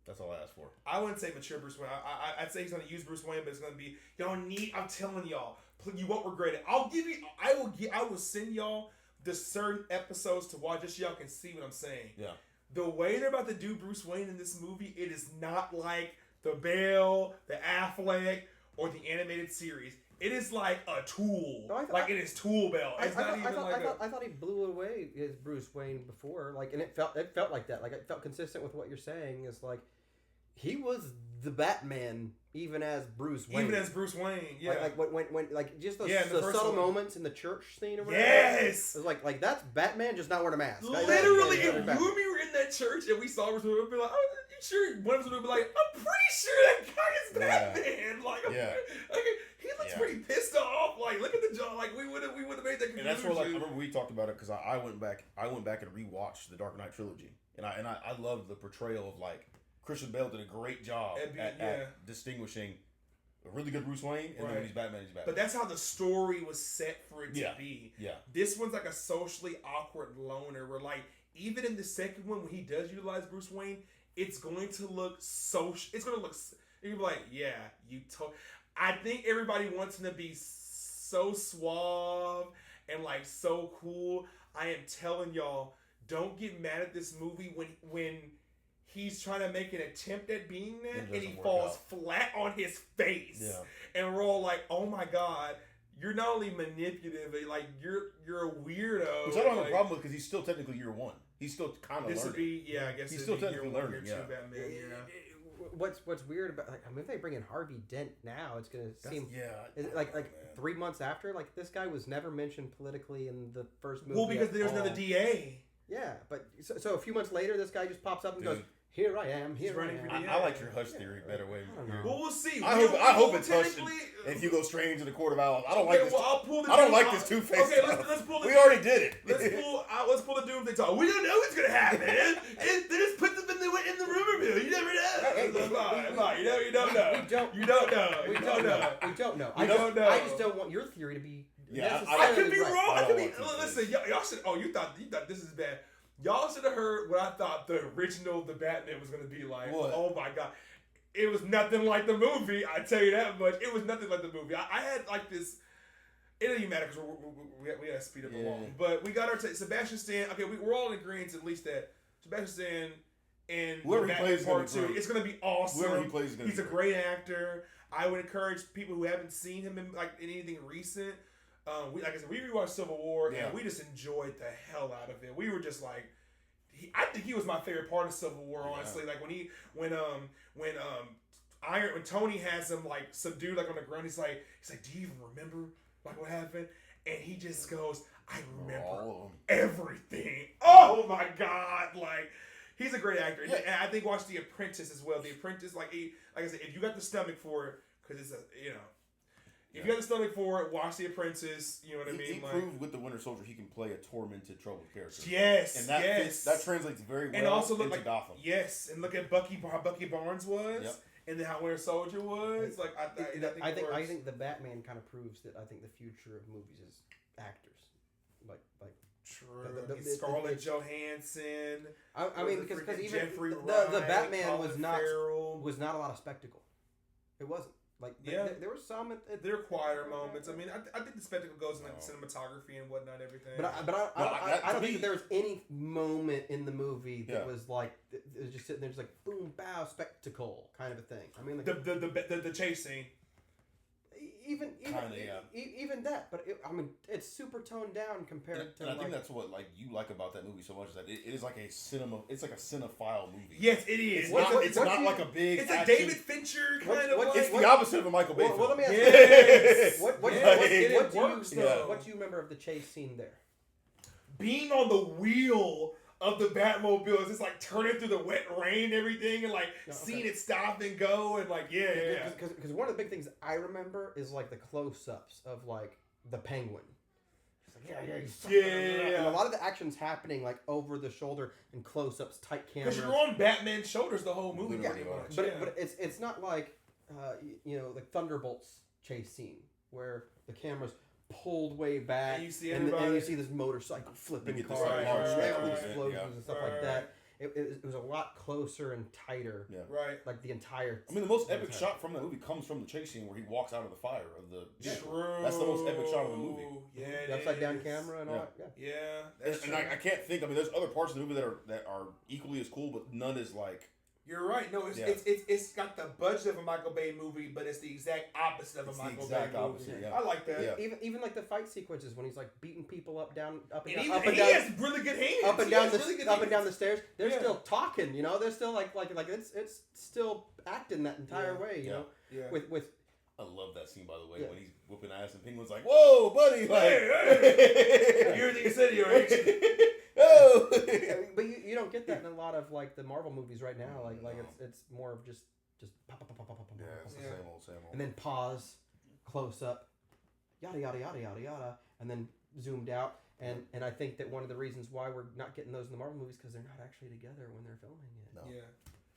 That's all I asked for. I wouldn't say mature Bruce Wayne. I'd say he's going to use Bruce Wayne, but it's going to be I'm telling y'all, you won't regret it. I will send y'all the certain episodes to watch just so y'all can see what I'm saying. Yeah. The way they're about to do Bruce Wayne in this movie, it is not like the Bale, the Affleck, or the animated series. It is like a tool. No, it is tool belt. It's not even I thought he blew away his Bruce Wayne before, and it felt like that. Like it felt consistent with what you're saying. Is like he was the Batman, even as Bruce Wayne. Yeah. Like when like just the first subtle one. moments in the church scene or whatever. Yes! It was like that's Batman just not wearing a mask. Literally, if you and me were in that church and we saw Bruce Wayne, we'd be like, "Oh, you sure?" One of us would be like, "I'm pretty sure that guy is Batman." Like, he looks pretty pissed off. Like, look at the jaw. Like, we would have made that conclusion. And that's where, like, I remember we talked about it because I went back and rewatched the Dark Knight trilogy, and I loved the portrayal of, like, Christian Bale did a great job at distinguishing a really good Bruce Wayne and then when he's Batman, he's Batman. But that's how the story was set for it to be. Yeah. This one's like a socially awkward loner where, like, even in the second one when he does utilize Bruce Wayne, it's going to look you'll be like, yeah, I think everybody wants him to be so suave and, like, so cool. I am telling y'all, don't get mad at this movie when he's trying to make an attempt at being that and he falls flat on his face. Yeah. And we're all like, oh my God, you're not only manipulative, like you're a weirdo. Which I don't have a problem with because he's still technically year one. He's still kind of learning. I guess he's still technically learning. Batman, What's weird about, like, I mean, if they bring in Harvey Dent now, it's gonna seem like 3 months after, like, this guy was never mentioned politically in the first movie. Well, because there's another DA. Yeah, but so a few months later, this guy just pops up and goes, "Here I am, here I am." I like your hush theory better way. Well, we'll see. I hope it's hush. If you go strange in the Court of Owls, I don't like this. I don't like this Two-Face. Okay, let's pull the. We already did it. Let's pull the Doomsday talk. We don't know what's gonna happen. They just put them in the rumor mill. You never know. You don't know. We don't know. I just don't want your theory to be. I could be wrong. Listen, y'all should. Oh, you thought this is bad. Y'all should have heard what I thought the Batman was gonna be like. What? Oh my God. It was nothing like the movie, I tell you that much. It was nothing like the movie. I had like this. It doesn't even matter because we got to speed up along. But we got our Sebastian Stan. Okay, we're all in agreement at least that Sebastian Stan and whoever he plays Part 2, it's going to be awesome. Whoever he plays is going to be He's a great actor. I would encourage people who haven't seen him in anything recent. Like I said, we rewatched Civil War and we just enjoyed the hell out of it. We were just like, I think he was my favorite part of Civil War, honestly. Like when Tony has him like subdued like on the ground, he's like, do you even remember like what happened? And he just goes, I remember everything. Oh my God! Like, he's a great actor. Yeah. And I think watch The Apprentice as well. The Apprentice, like I said, if you got the stomach for it, because it's if you got the stomach for it, watch The Apprentice. You know what I mean? He proved with the Winter Soldier he can play a tormented, troubled character. Yes, and that translates very well. And also look into Gotham. Yes, and look at how Bucky Barnes was, and then how Winter Soldier was. Like I think the Batman kind of proves that I think the future of movies is actors, like. True. Scarlett Johansson. I mean, because even Jeffrey the Batman Colin was not Farrell. a lot of spectacle. It wasn't. Like, there were some. There are quieter moments. I mean, I think the spectacle goes in like cinematography and whatnot, everything. But I don't think that there was any moment in the movie that was like it was just sitting there, just like boom, bow, spectacle kind of a thing. I mean, like the chase scene. Even that, but it's super toned down compared to. And I think that's what you like about that movie so much is that it is like a cinephile movie. Yes, it is. It's not like a big. It's a David Fincher kind of. It's the opposite of a Michael Bay film. Well, let me ask you. What do you remember of the chase scene there? Being on the wheel of the Batmobile is just like turning through the wet rain and everything and like seeing it stop and go and like because one of the big things I remember is like the close-ups of like the Penguin. And a lot of the action's happening like over the shoulder and close-ups, tight cameras. Because you're on Batman's shoulders the whole movie, pretty much. But it's not like like Thunderbolt's chase scene where the camera's pulled way back, and you see this motorcycle flipping cars, explosions and stuff like that. It was a lot closer and tighter. Yeah. Right. Like the entire. I mean, the most epic shot from that movie comes from the chase scene where he walks out of the fire of the. True. That's the most epic shot of the movie. Yeah. The upside down camera and all that. Yeah. And I can't think. I mean, there's other parts of the movie that are equally as cool, but none is like You're right. No, it's got the budget of a Michael Bay movie, but it's the exact opposite of a Michael Bay movie. Yeah. I like that. Yeah. Even like the fight sequences when he's like beating people up and he down, has really good hands. up and down the stairs. They're still talking, you know. They're still like it's still acting that entire way, you know. Yeah. With I love that scene, by the way, when he's whooping ass and Penguin's like, "Whoa, buddy!" Like, hey. You everything you said here, ain't you? Oh. But you don't get that in a lot of like the Marvel movies right now. Like it's more of just pop, pop, pop, pop, pop, Yeah, it's the same old. and then pause, close up, yada yada yada yada yada, and then zoomed out. And I think that one of the reasons why we're not getting those in the Marvel movies because they're not actually together when they're filming it. No. Yeah.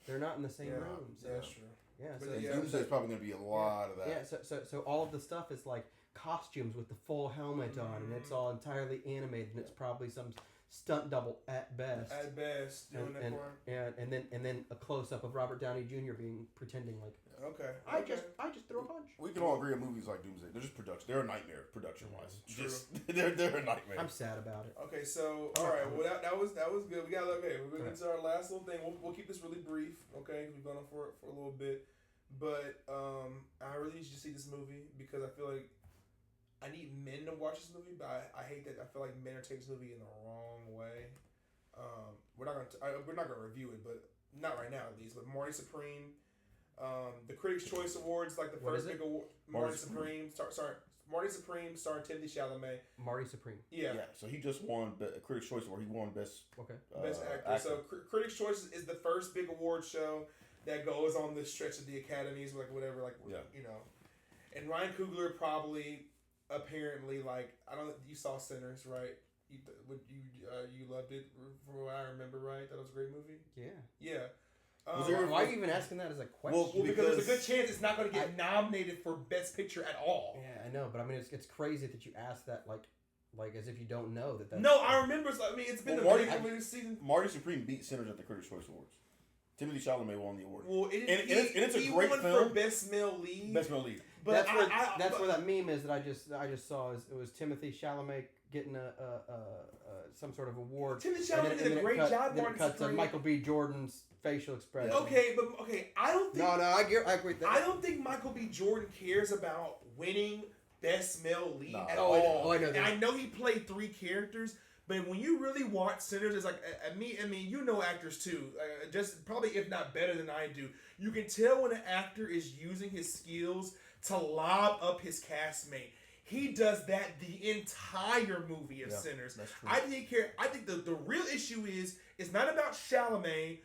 They're not in the same rooms. That's true. Yeah, Doomsday's probably going to be a lot of that. Yeah, so all of the stuff is like costumes with the full helmet on, and it's all entirely animated, and it's probably some stunt double at best. At best, doing that part. And then a close up of Robert Downey Jr. pretending like, okay, I just threw a punch. We can all agree on movies like Doomsday. They're just production. They're a nightmare production wise. They're a nightmare. I'm sad about it. Okay, so all right, well that was good. We got we're going into our last little thing. We'll keep this really brief, okay? We've gone on for a little bit, but I really need you to see this movie because I feel like I need men to watch this movie, but I hate that. I feel like men are taking this movie in the wrong way. We're not gonna review it, but not right now at least. But Marty Supreme, the Critics' Choice Awards, like the first big award. Marty Supreme, Marty Supreme, starring Timothy Chalamet. Marty Supreme. Yeah. So he just won the Critics' Choice Award. He won best actor. So Critics' Choice is the first big award show that goes on the stretch of the Academies, like whatever, you know. And Ryan Coogler probably. Apparently, like you saw Sinners, right? You loved it from what I remember, right? That was a great movie. Yeah. Why are you even asking that as a question? Well, because there's a good chance it's not going to get nominated for Best Picture at all. Yeah, I know, but I mean, it's crazy that you asked that like as if you don't know that. No, I remember. I mean, it's been the season. Marty Supreme beat Sinners at the Critics' Choice Awards. Timothy Chalamet won the award. Well, it's a great film. For Best Male Lead. Best Male Lead. But that's where that meme is that I just saw. It was Timothy Chalamet getting some sort of award. Timothy Chalamet did a great job. Then it cuts to Michael B. Jordan's facial expression. Okay, I don't think. No, I agree with that. I don't think Michael B. Jordan cares about winning Best Male Lead at all. I know that. And I know he played 3 characters. But when you really watch Sinners, it's like, I mean, you know actors too, just probably if not better than I do. You can tell when an actor is using his skills to lob up his castmate. He does that the entire movie of Sinners. That's true. I think the real issue is not about Chalamet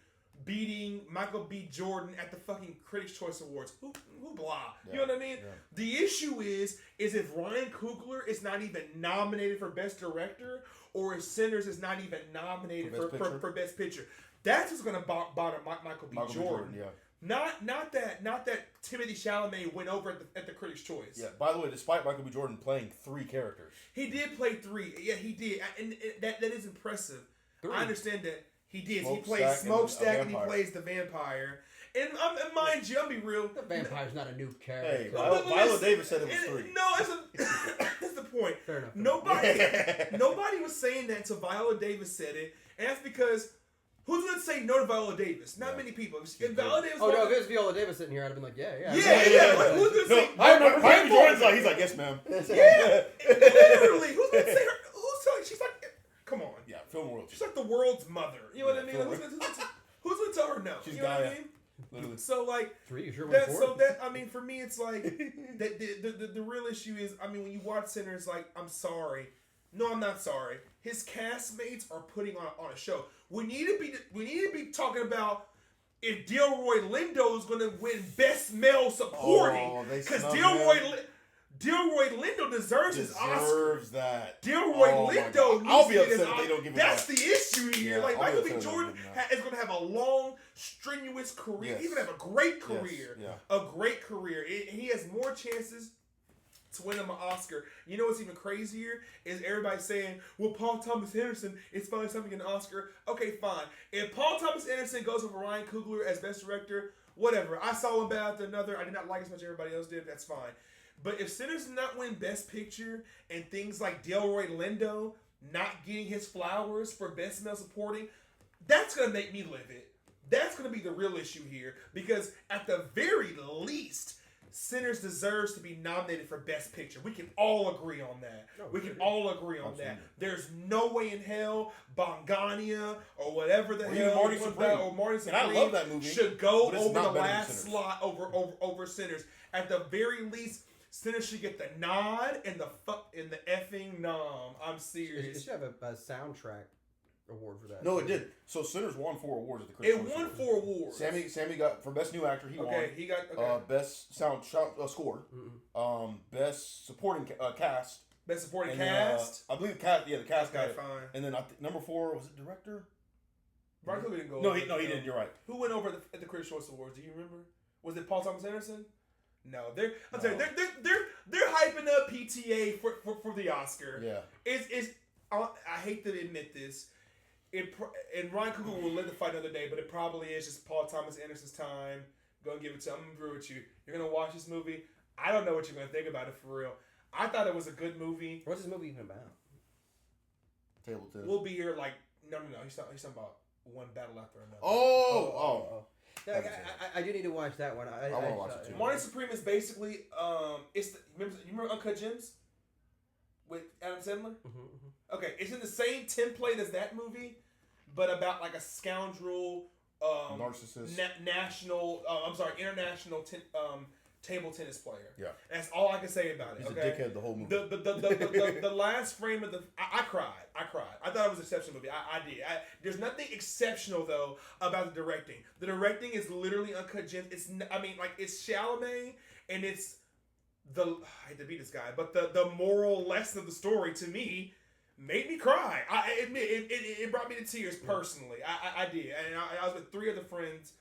beating Michael B. Jordan at the fucking Critics' Choice Awards. Who blah. Yeah. You know what I mean? Yeah. The issue is if Ryan Coogler is not even nominated for Best Director, or if Sinners is not even nominated for Best Picture. That's what's going to bother Michael B. Jordan. Yeah. Not that Timothy Chalamet went over at the Critics' Choice. Yeah. By the way, despite Michael B. Jordan playing 3 characters, he did play 3. Yeah, he did, and that is impressive. 3. I understand that he did. He plays Smokestack and he plays the vampire. And mind you, I'll be real. The vampire's not a new character. Hey, Viola Davis said it was 3. No, that's the point. Fair enough. Nobody was saying that until Viola Davis said it, and that's because who's going to say no to Viola Davis? Not many people. If Viola Davis, if it was Viola Davis sitting here, I'd have been like, yeah. Like, who's going to say? I remember Michael Jordan's like, he's like, yes, ma'am. Yeah, literally. Who's going to say her? Who's telling? She's like, come on. Yeah, film world. She's like the world's mother. You know what I mean? Like, who's going to tell her no? She's you know Gaia. what I mean? Literally. So like 3, you sure I mean, for me, it's like the real issue is, I mean, when you watch Sinners, like, I'm sorry, no, I'm not sorry. His castmates are putting on a show. We need to be talking about if Delroy Lindo is going to win Best Male Supporting, because Delroy Lindo deserves his Oscar. Deserves that. Delroy Lindo needs I'll be to get upset if they don't give it That's the issue here. Yeah, like, I'll Michael be B. upset Jordan is going to have a long, strenuous career. Yes. He's going to have a great career. Yes. A great career. He has more chances to win him an Oscar. You know what's even crazier? Is everybody saying, well, Paul Thomas Anderson is finally something an Oscar. Okay, fine. If Paul Thomas Anderson goes over Ryan Coogler as Best Director, whatever. I saw one bad after another. I did not like as much as everybody else did. That's fine. But if Sinners did not win Best Picture and things like Delroy Lindo not getting his flowers for Best Male Supporting, that's going to make me livid. That's going to be the real issue here, because at the very least, Sinners deserves to be nominated for Best Picture. We can all agree on that. We can all agree on that. There's no way in hell Bongania or whatever the hell Marty Supreme. And I love that movie, should go over the last slot over Sinners. At the very least, Sinners should get the nod and the effing nom. I'm serious. It should have a soundtrack award for that. No, it did. So Sinners won 4 awards at the Critics' Choice It won Awards. 4 awards. Sammy got for Best New Actor. He won. He got Best sound score. Best supporting cast. Best supporting then, cast. I believe the cast. Yeah, the cast got it. Fine. And then number 4 was it director? Brian Cook didn't go. No, he didn't. You're right. Who went over at the Critics' Choice Awards? Do you remember? Was it Paul Thomas Anderson? No, they're hyping up PTA for the Oscar. Yeah. It's I hate to admit this. And Ryan Coogler will live to fight another day, but it probably is just Paul Thomas Anderson's time. Go and give it to him. I'm gonna agree with you. You're gonna watch this movie. I don't know what you're gonna think about it for real. I thought it was a good movie. What's this movie even about? Table tennis. We'll be here like no. He's talking about one battle after another. Oh. Yeah, I do need to watch that one. I want to watch it too. Marty Supreme is basically you remember Uncut Gems with Adam Sandler? Okay, it's in the same template as that movie, but about like a scoundrel narcissist, international table tennis player. Yeah, that's all I can say about it. He's a dickhead the whole movie. The last frame of I cried. I thought it was an exceptional movie. I did. There's nothing exceptional though about the directing. The directing is literally Uncut Gems. It's Chalamet, and it's I hate to beat this guy, but the moral lesson of the story to me made me cry. I admit it brought me to tears personally. I did, and I was with 3 other friends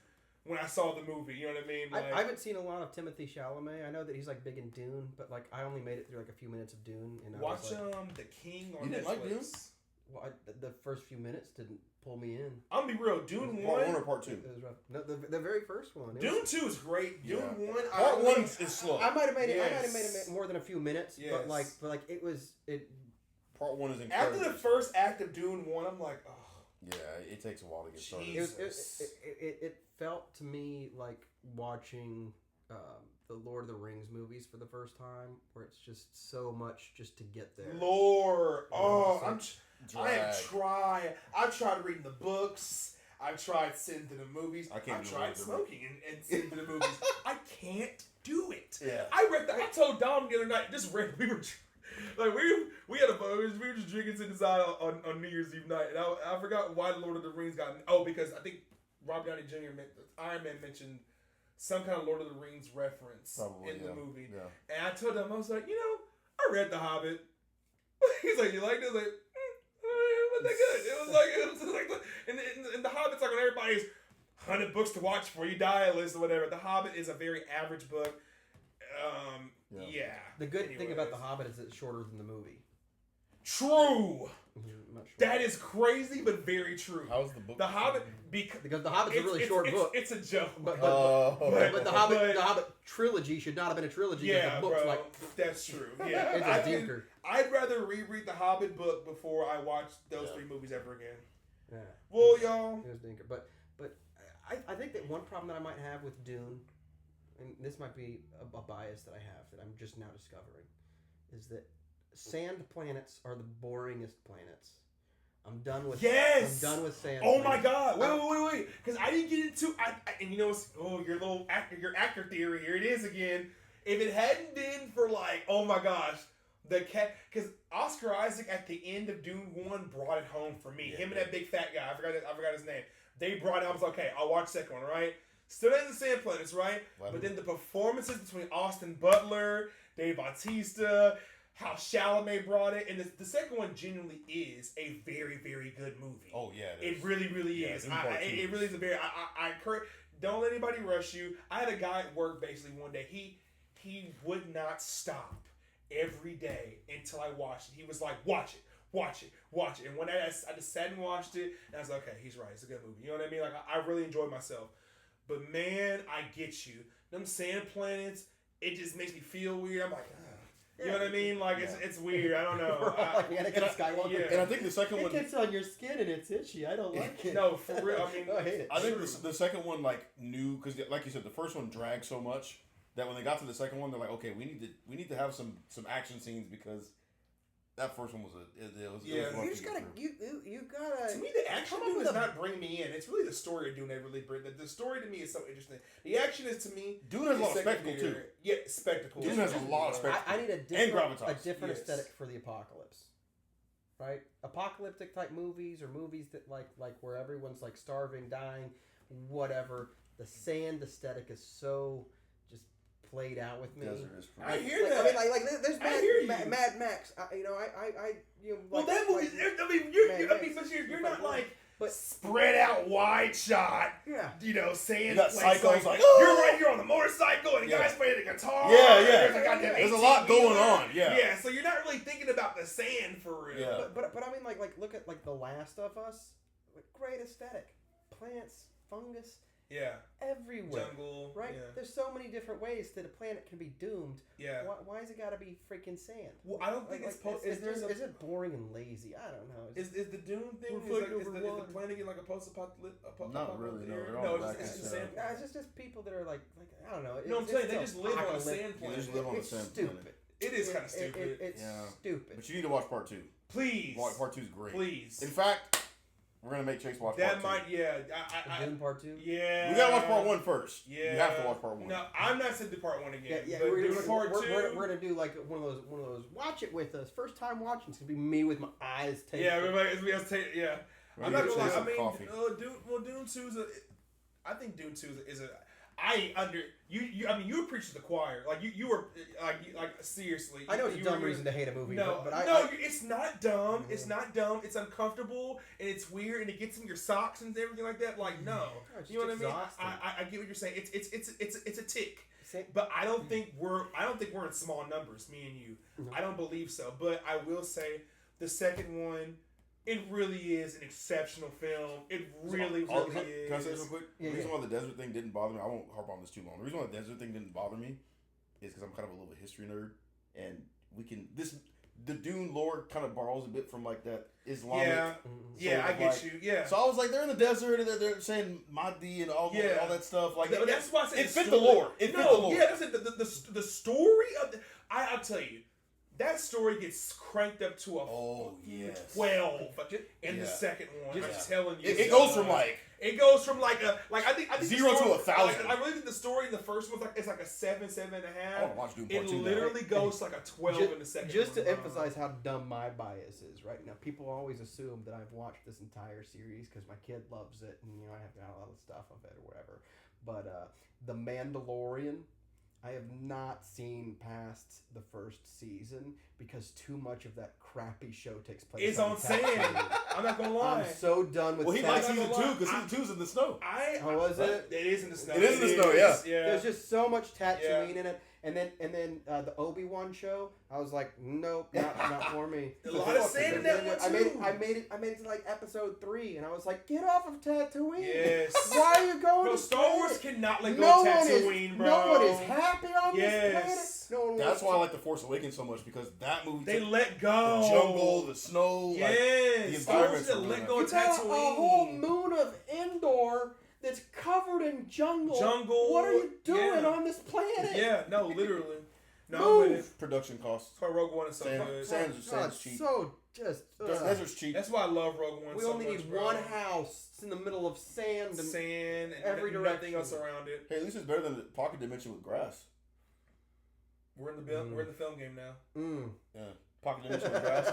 when I saw the movie. You know what I mean? I haven't seen a lot of Timothy Chalamet. I know that he's like big in Dune, but like I only made it through like a few minutes of Dune. And watch The King on Netflix. You didn't like Dune? Well, the first few minutes didn't pull me in. I'm gonna be real. Dune 1 Part 1 or Part 2? It was rough. No, the very first one. Dune 2 is great. Dune 1. Part 1 is slow. I might have made it more than a few minutes, but like it was. Part 1 is incredible. After the first act of Dune 1, I'm like, oh. Yeah, it takes a while to get started. It felt to me like watching the Lord of the Rings movies for the first time, where it's just so much just to get there. Lord, I've tried reading the books. I've tried sitting to the movies. I've tried smoking and sitting to the movies. I can't do it. Yeah. I told Dom the other night. We were just drinking inside on New Year's Eve night, and I forgot why the Lord of the Rings got. Oh, because I think Robert Downey Jr. Iron Man mentioned some kind of Lord of the Rings reference in the movie. Yeah. And I told him, I was like, I read The Hobbit. He's like, you liked it? I was like, wasn't that good? It was like, and The Hobbit's like on everybody's 100 books to watch before you die list or whatever. The Hobbit is a very average book. Yeah. The good thing about The Hobbit is it's shorter than the movie. True. That is crazy, but very true. How's the book? The Hobbit, because The Hobbit's a really short book. It's a joke. But the Hobbit trilogy should not have been a trilogy. Yeah, the book's bro. That's true. Yeah, it's a dinker. I'd rather reread the Hobbit book before I watch those 3 movies ever again. Yeah. Well, y'all. It was dinker, but I think that one problem that I might have with Dune, and this might be a bias that I have that I'm just now discovering, is that sand planets are the boringest planets. I'm done with sand. Oh my God! Wait! Because I didn't get into and your actor theory. Here it is again. If it hadn't been for oh my gosh, because Oscar Isaac at the end of Dune 1 brought it home for me. Him and that big fat guy. I forgot his name. They brought it. I was like, okay, I'll watch the second one. Right? Still in the sand planets, right? But then the performances between Austin Butler, Dave Bautista, how Chalamet brought it, and the second one genuinely is a very, very good movie. Oh yeah, it really, really is. It really is a very. I encourage. Don't let anybody rush you. I had a guy at work basically one day. He would not stop every day until I watched it. He was like, watch it. And when I just sat and watched it, and I was like, okay, he's right. It's a good movie. You know what I mean? Like I really enjoyed myself. But man, I get you. Them sand planets, it just makes me feel weird. I'm like, You know what I mean? Like it's weird. I don't know. Like Anakin Skywalker. Yeah. And I think the second It one gets on your skin and it's itchy. I don't like it. No, for real. I mean, I hate it. I think the second one like knew because like you said the first one dragged so much that when they got to the second one they're like okay we need to have some action scenes because that first one was it was You just gotta you gotta. To me, the action does not bring me in. It's really the story of Dune that really brings. The story to me is so interesting. The action is to me. Dune has a lot of spectacle too. Yeah, spectacle. Dune has a lot of spectacle. I need a different aesthetic for the apocalypse. Right, apocalyptic type movies or movies that like where everyone's like starving, dying, whatever. The sand aesthetic is so just played out with me. I hear that. I mean, there's Mad Max. I well, that movie. You're not like. But spread out wide shot. Yeah. You know, sand. You got cycles like oh! You're right here on the motorcycle and the guy's playing the guitar. Yeah. There's a lot going on. Yeah. Yeah. So you're not really thinking about the sand for real. Yeah. But I mean like look at like The Last of Us. Great aesthetic. Plants, fungus. Yeah. Everywhere. Jungle. Right? Yeah. There's so many different ways that a planet can be doomed. Yeah. Why is it got to be freaking sand? Well, I don't think is it boring and lazy? I don't know. Is the Dune thing? Is the planet getting like a post-apocalyptic? Not really. No, it's just sand. It's just people that are like I don't know. No, I'm telling you, they just live on a sand planet. They just live on a sand planet. Stupid. It is kind of stupid. It's stupid. But you need to watch part 2. Please. Part 2 is great. Please. In fact, we're gonna make Chase watch part 2. That might, yeah. Dune part 2? Yeah. We gotta watch part 1 first. Yeah. You have to watch part 1. No, I'm not saying do part 1 again. Yeah, but we're doing part 2. We're gonna do like one of those. Watch it with us. First time watching. It's gonna be me with my eyes taped. Yeah, everybody else take. Yeah. I'm not gonna lie. I mean, Dune 2 is I think Dune 2 is a. You. I mean, you were preaching to the choir. Like you were like seriously. I know it's a dumb reason to hate a movie. No, but it's not dumb. It's not dumb. It's uncomfortable and it's weird and it gets in your socks and everything like that. Like no, you know what I mean? I get what you're saying. It's a tick. But I don't think we're in small numbers. Me and you. I don't believe so. But I will say the second one. It really is an exceptional film. It really is. Can I say this real quick? The reason why the desert thing didn't bother me, I won't harp on this too long. The reason why the desert thing didn't bother me is because I'm kind of a little bit history nerd, and the Dune lore kind of borrows a bit from like that Islamic. Yeah, I get you. Yeah. So I was like, they're in the desert, and they're saying Mahdi and all that stuff. Like that's why I said it fit the lore. It fit the lore. Yeah, that's it. The story of I'll tell you. That story gets cranked up to a 12 in the second one. I'm telling you, it goes from I think 0 to 1,000. I really think the story in the first one's it's like a 7, 7.5. I want to watch Doom Part 2 It literally goes like a 12 in the second. Just to emphasize how dumb my bias is, right now, people always assume that I've watched this entire series because my kid loves it, and I have got a lot of stuff of it or whatever. But The Mandalorian. I have not seen past the first season because too much of that crappy show takes place. It's on sand. I'm not gonna lie. I'm so done with. Well, he likes season 2 because season 2's in the snow. How was it? It is in the snow. It is in the snow. Yeah. There's just so much Tatooine in it, and then the Obi-Wan show. I was like, nope, not for me. A lot of sand in that one too. I made it to like episode 3, and I was like, get off of Tatooine. Yes. Why are you going? Bro, Star Wars cannot let go of Tatooine, bro. No one is happy on this planet. No one. That's why I like The Force Awakens so much because that movie. They let go. The jungle, the snow. Yes. The environments. They let go of Tatooine. Tatooine. A whole moon of Endor that's covered in jungle. What are you doing on this planet? Yeah. No, literally. Move. Production costs. That's why Rogue One is so good. Sand's cheap. So just desert's cheap. That's why I love Rogue One. We only need one house. It's in the middle of sand and every direction. Nothing else around it. Hey, at least it's better than the Pocket Dimension with grass. We're in the film game now. Yeah. Pocket Dimension with grass.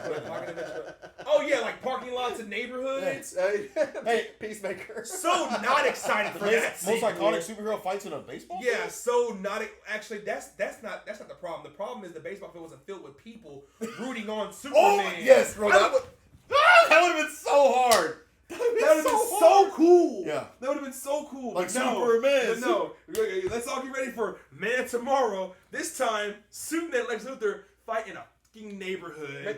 Oh yeah, like parking lots and neighborhoods. Hey, Peacemaker. So not excited for that. Most iconic superhero fights in a baseball field? Yeah, so not actually. That's not the problem. The problem is the baseball field wasn't filled with people rooting on Superman. Oh yes, bro. That would have been so hard. That would have been so cool. Yeah. That would have been so cool. Like Superman. No. Let's all get ready for Man Tomorrow. This time, Superman and Lex Luthor fight in a neighborhood.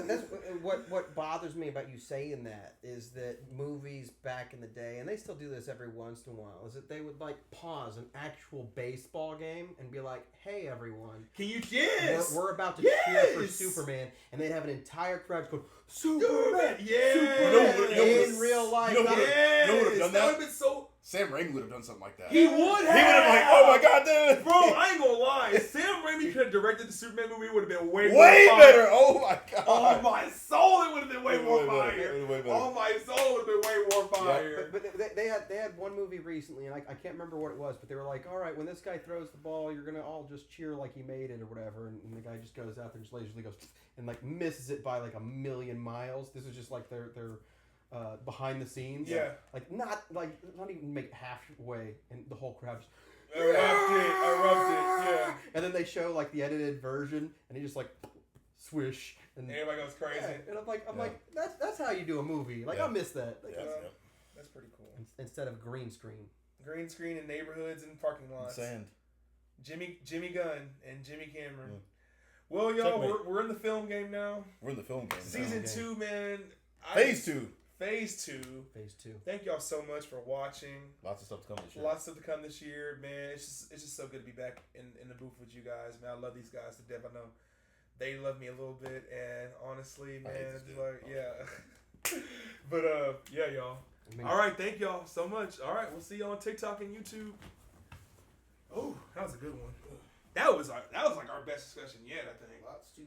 That's what bothers me about you saying that is that movies back in the day, and they still do this every once in a while, is that they would like pause an actual baseball game and be like, "Hey everyone, can you we're about to cheer for Superman," and they'd have an entire crowd go, "Superman, yeah, in real life." You know who would have done that? Would have been so. Sam Raimi would have done something like that. He would have. He would have been like, "Oh my god, dude!" Bro, I ain't gonna lie. Sam Raimi could have directed the Superman movie. It would have been way better. Oh my god. Oh my soul, it would have been way more fire. Way Oh my soul, it would have been way more fire. Yeah. But they had one movie recently, and I can't remember what it was, but they were like, "All right, when this guy throws the ball, you're gonna all just cheer like he made it or whatever," and the guy just goes out there and just leisurely goes and like misses it by like 1,000,000 miles. This is just like their behind the scenes. Yeah. Like not even make halfway, and the whole crowd just Erupted, yeah. And then they show like the edited version, and he just like swish, and everybody goes crazy. Yeah, and I'm like, that's how you do a movie. Like I miss that. Like, that's pretty cool. Instead of green screen. Green screen in neighborhoods and parking lots. Sand. Jimmy Gunn and Jimmy Cameron. Well, y'all, we're in the film game now. We're in the film game. Season 2, man. Phase 2. Phase 2. Thank y'all so much for watching. Lots of stuff to come this year. Lots of stuff to come this year, man. It's just so good to be back in the booth with you guys, man. I love these guys to death. I know they love me a little bit, and honestly, man, it's like, yeah. But yeah, y'all. All right, thank y'all so much. All right, we'll see you on TikTok and YouTube. Oh, that was a good one. That was like our best discussion yet, I think. Lots to